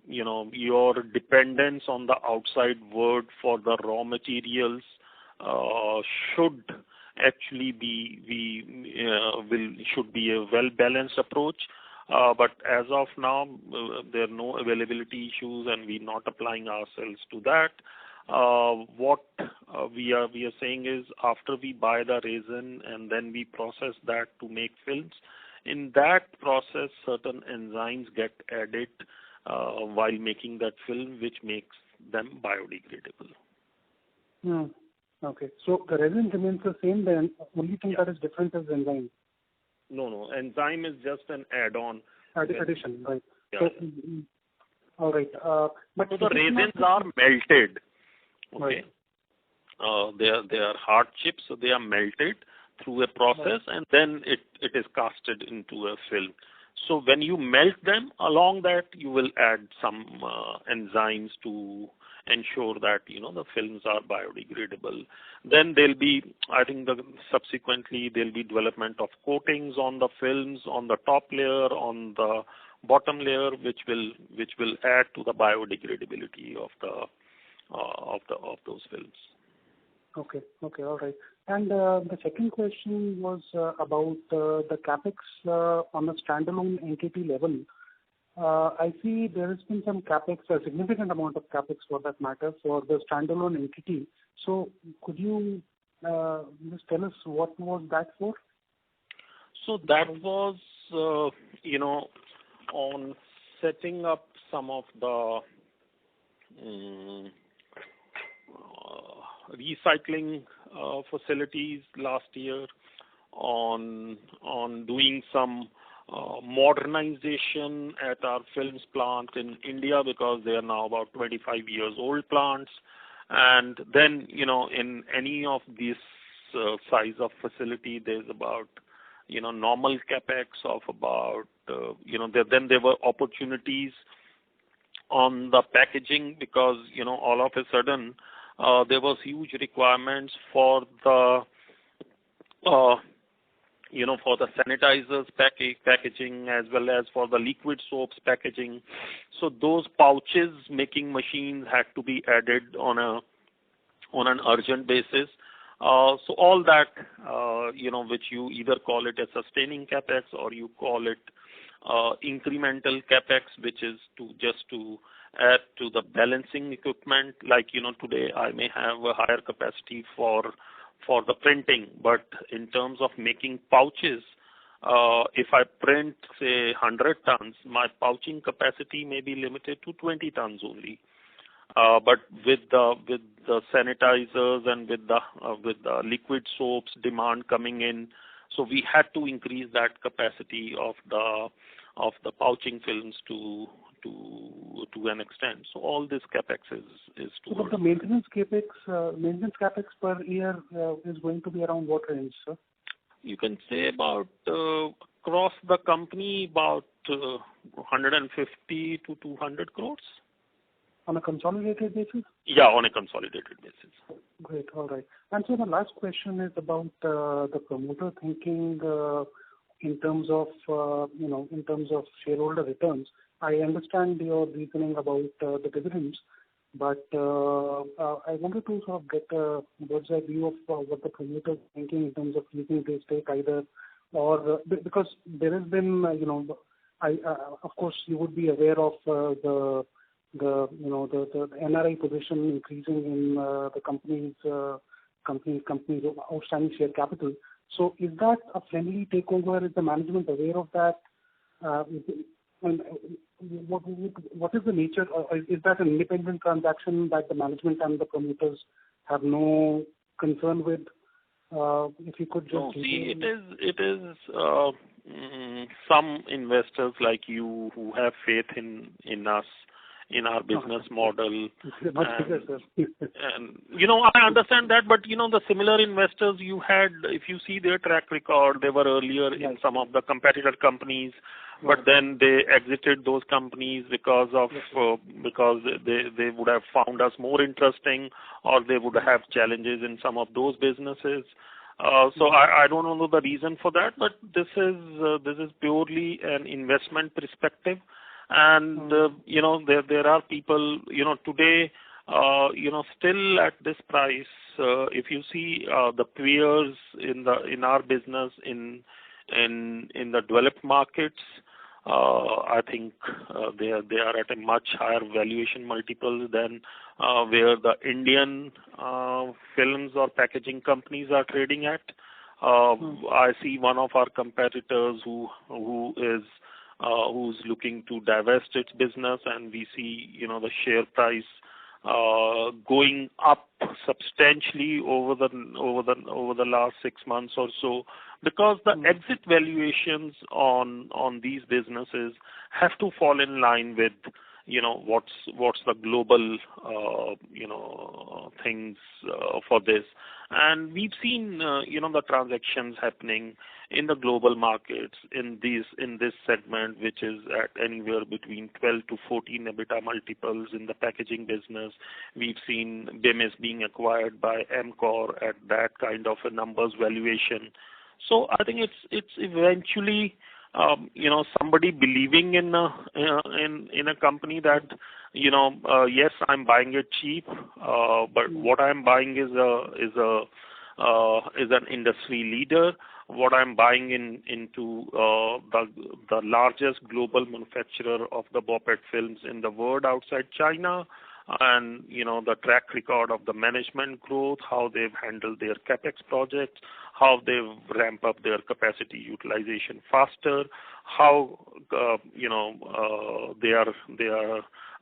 your dependence on the outside world for the raw materials should actually should be a well-balanced approach. But as of now, there are no availability issues, and we're not applying ourselves to that. What we are saying is, after we buy the resin and then we process that to make films, in that process, certain enzymes get added while making that film, which makes them biodegradable. Okay. So the resin remains the same, the only thing that is different is enzyme. No. Enzyme is just an add-on. Addition, right. Yeah. So, all right. But so the resins are melted. Okay. Right. They are hard chips, so they are melted through a process, and then it is casted into a film. So when you melt them, along that you will add some enzymes to ensure that the films are biodegradable. Then there'll be, I think, subsequently there'll be development of coatings on the films, on the top layer, on the bottom layer, which will add to the biodegradability of those films. Okay, all right. And the second question was about the capex on a standalone entity level. I see there has been some capex, a significant amount of capex for that matter, for the standalone entity. So could you just tell us what was that for? So that was, on setting up some of the recycling facilities last year, on doing some modernization at our films plant in India, because they are now about 25 years old plants. And then, in any of these size of facility, there's about, normal capex of about, then there were opportunities on the packaging, because, all of a sudden, there was huge requirements for the, for the sanitizers packaging, as well as for the liquid soaps packaging. So those pouches making machines had to be added on an urgent basis. So all that, which you either call it a sustaining capex or you call it incremental capex, which is to add to the balancing equipment. Like, today I may have a higher capacity for the printing, but in terms of making pouches, if I print, say, 100 tons, my pouching capacity may be limited to 20 tons only. But with the sanitizers and with the liquid soaps demand coming in, so we had to increase that capacity of the pouching films to an extent. So all this capex is So the maintenance capex per year is going to be around what range, sir? You can say about across the company about 150 to 200 crores. On a consolidated basis? Yeah, on a consolidated basis. Great, all right. And so the last question is about the promoter thinking in terms of shareholder returns. I understand your reasoning about the dividends, but I wanted to sort of get a bird's eye view of what the promoter is thinking in terms of using their stake either, or because there has been, of course you would be aware of the NRI position increasing in the company's outstanding share capital. So is that a friendly takeover? Is the management aware of that? And what is the nature? Is that an independent transaction that the management and the promoters have no concern with? If you could just... No, see, it is some investors like you who have faith in us, in our business model. And, I understand that, but, the similar investors you had, if you see their track record, they were earlier in some of the competitor companies, but then they exited those companies because they would have found us more interesting, or they would have challenges in some of those businesses. So I don't know the reason for that, but this is purely an investment perspective. And, there are people, today, still at this price, if you see the peers in our business in the developed markets, I think they are at a much higher valuation multiple than where the Indian films or packaging companies are trading at. I see one of our competitors who's looking to divest its business, and we see the share price going up substantially over the last 6 months or so, because the exit valuations on these businesses have to fall in line with what's the global things for this. And we've seen the transactions happening in the global markets in this segment, which is at anywhere between 12 to 14 EBITDA multiples in the packaging business. We've seen BIMS being acquired by MCOR at that kind of a numbers valuation. So I think it's eventually somebody believing in a company that yes, I'm buying it cheap, but what I'm buying is an industry leader. What I'm buying into the largest global manufacturer of the BOPET films in the world outside China, and the track record of the management growth, how they've handled their capex projects, how they've ramped up their capacity utilization faster, how they are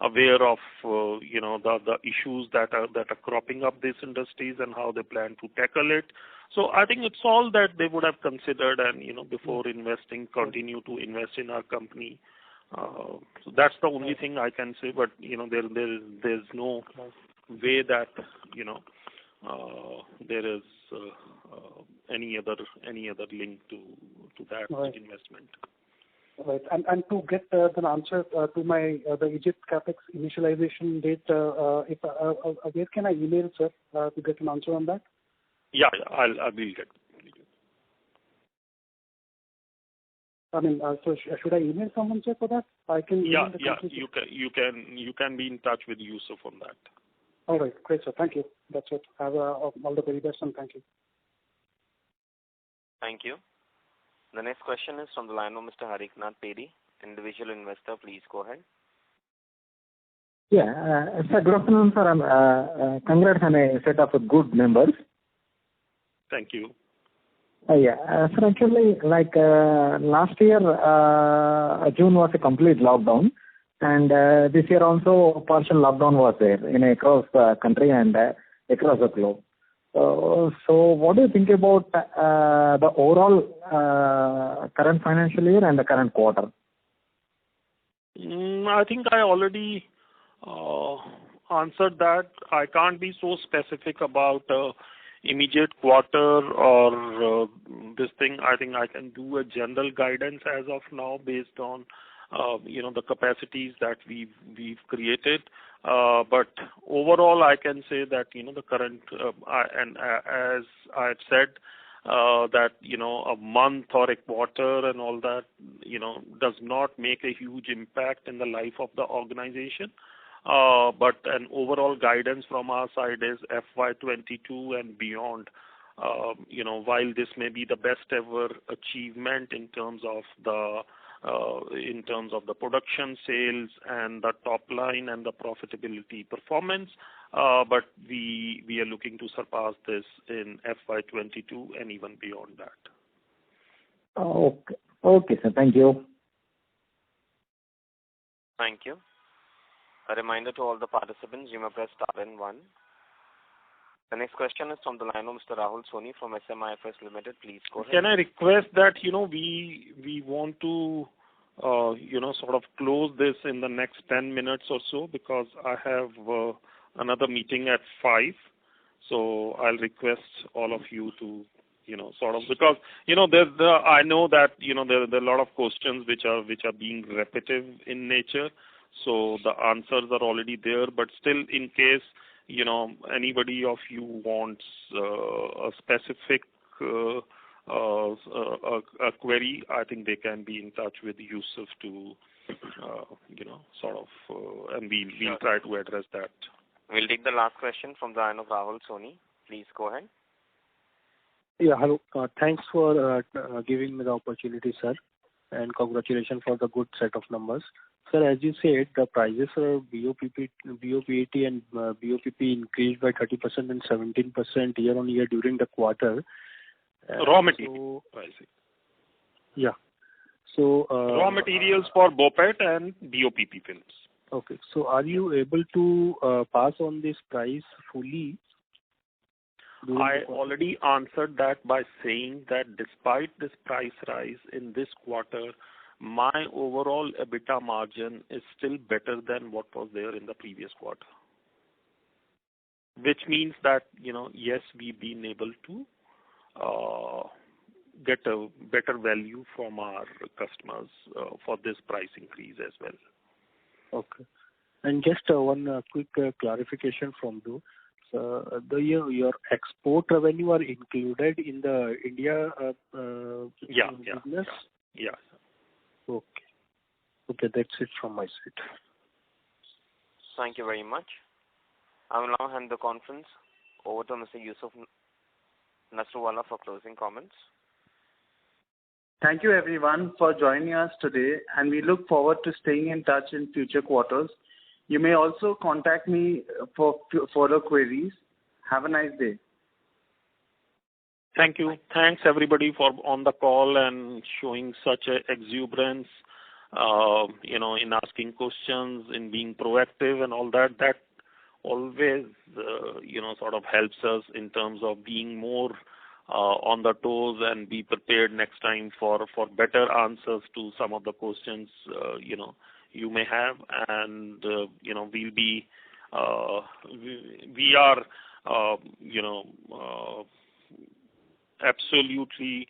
aware of the issues that are cropping up these industries and how they plan to tackle it. So I think it's all that they would have considered, and before investing, continue to invest in our company. So that's the only thing I can say. But there's no way that there is any other link to that investment. Right. And to get an answer to my the Egypt capex initialization date, where can I email, sir, to get an answer on that? Yeah, I will get. I mean, so should I email someone, sir, for that? I can. You can be in touch with Yusuf on that. All right, great, sir. Thank you. That's it. Have all the very best, and thank you. Thank you. The next question is from the line of Mr. Hariknath Pedi, individual investor. Please go ahead. Yeah, sir, good afternoon, sir. Congrats on a set of good numbers. Thank you. Yeah, sir, actually, like last year, June was a complete lockdown, and this year also partial lockdown was there across the country and across the globe. So what do you think about the overall current financial year and the current quarter? I think I already answered that. I can't be so specific about immediate quarter or this thing. I think I can do a general guidance as of now based on the capacities that we've created. But overall, I can say that the current and as I've said that a month or a quarter and all that does not make a huge impact in the life of the organization. But an overall guidance from our side is FY22 and beyond. While this may be the best ever achievement in terms of the production, sales, and the top line and the profitability performance, but we are looking to surpass this in FY22 and even beyond that. Okay, sir. Thank you. Thank you. A reminder to all the participants, you may press star and 1. The next question is from the line of Mr. Rahul Soni from SMIFS Limited. Please go ahead. Can I request that we want to sort of close this in the next 10 minutes or so, because I have another meeting at 5. So I'll request all of you to because I know that there are a lot of questions which are being repetitive in nature. So the answers are already there, but still, in case anybody of you wants a specific a query, I think they can be in touch with Yusuf to and we'll try to address that. We'll take the last question from the line of Rahul Soni. Please go ahead. Yeah, hello. Thanks for giving me the opportunity, sir, and congratulations for the good set of numbers. Sir, as you said, the prices for BOPET and BOPP increased by 30% and 17% year-on-year during the quarter. Raw material pricing. Yeah. So raw materials for BOPET and BOPP films. Okay. So are you able to pass on this price fully? I already answered that by saying that despite this price rise in this quarter, my overall EBITDA margin is still better than what was there in the previous quarter. Which means that, yes, we've been able to get a better value from our customers for this price increase as well. Okay. And just one quick clarification from you. So your export revenue are included in the India business? Yeah. Okay. Okay, that's it from my side. Thank you very much. I will now hand the conference over to Mr. Yusuf Nasrwala for closing comments. Thank you everyone for joining us today, and we look forward to staying in touch in future quarters. You may also contact me for further queries. Have a nice day. Thank you. Thanks everybody for on the call and showing such a exuberance, in asking questions, in being proactive and all that. That always, sort of helps us in terms of being more on the toes and be prepared next time for better answers to some of the questions, you may have. And, we'll be, we are, absolutely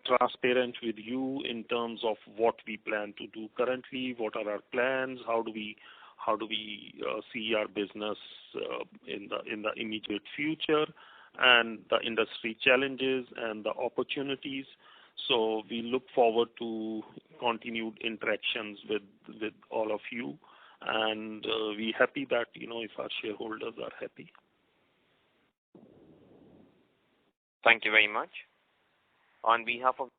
transparent with you in terms of what we plan to do currently, what are our plans, how do we see our business in the immediate future, and the industry challenges and the opportunities. So we look forward to continued interactions with all of you, and we're happy that if our shareholders are happy. Thank you very much. On behalf of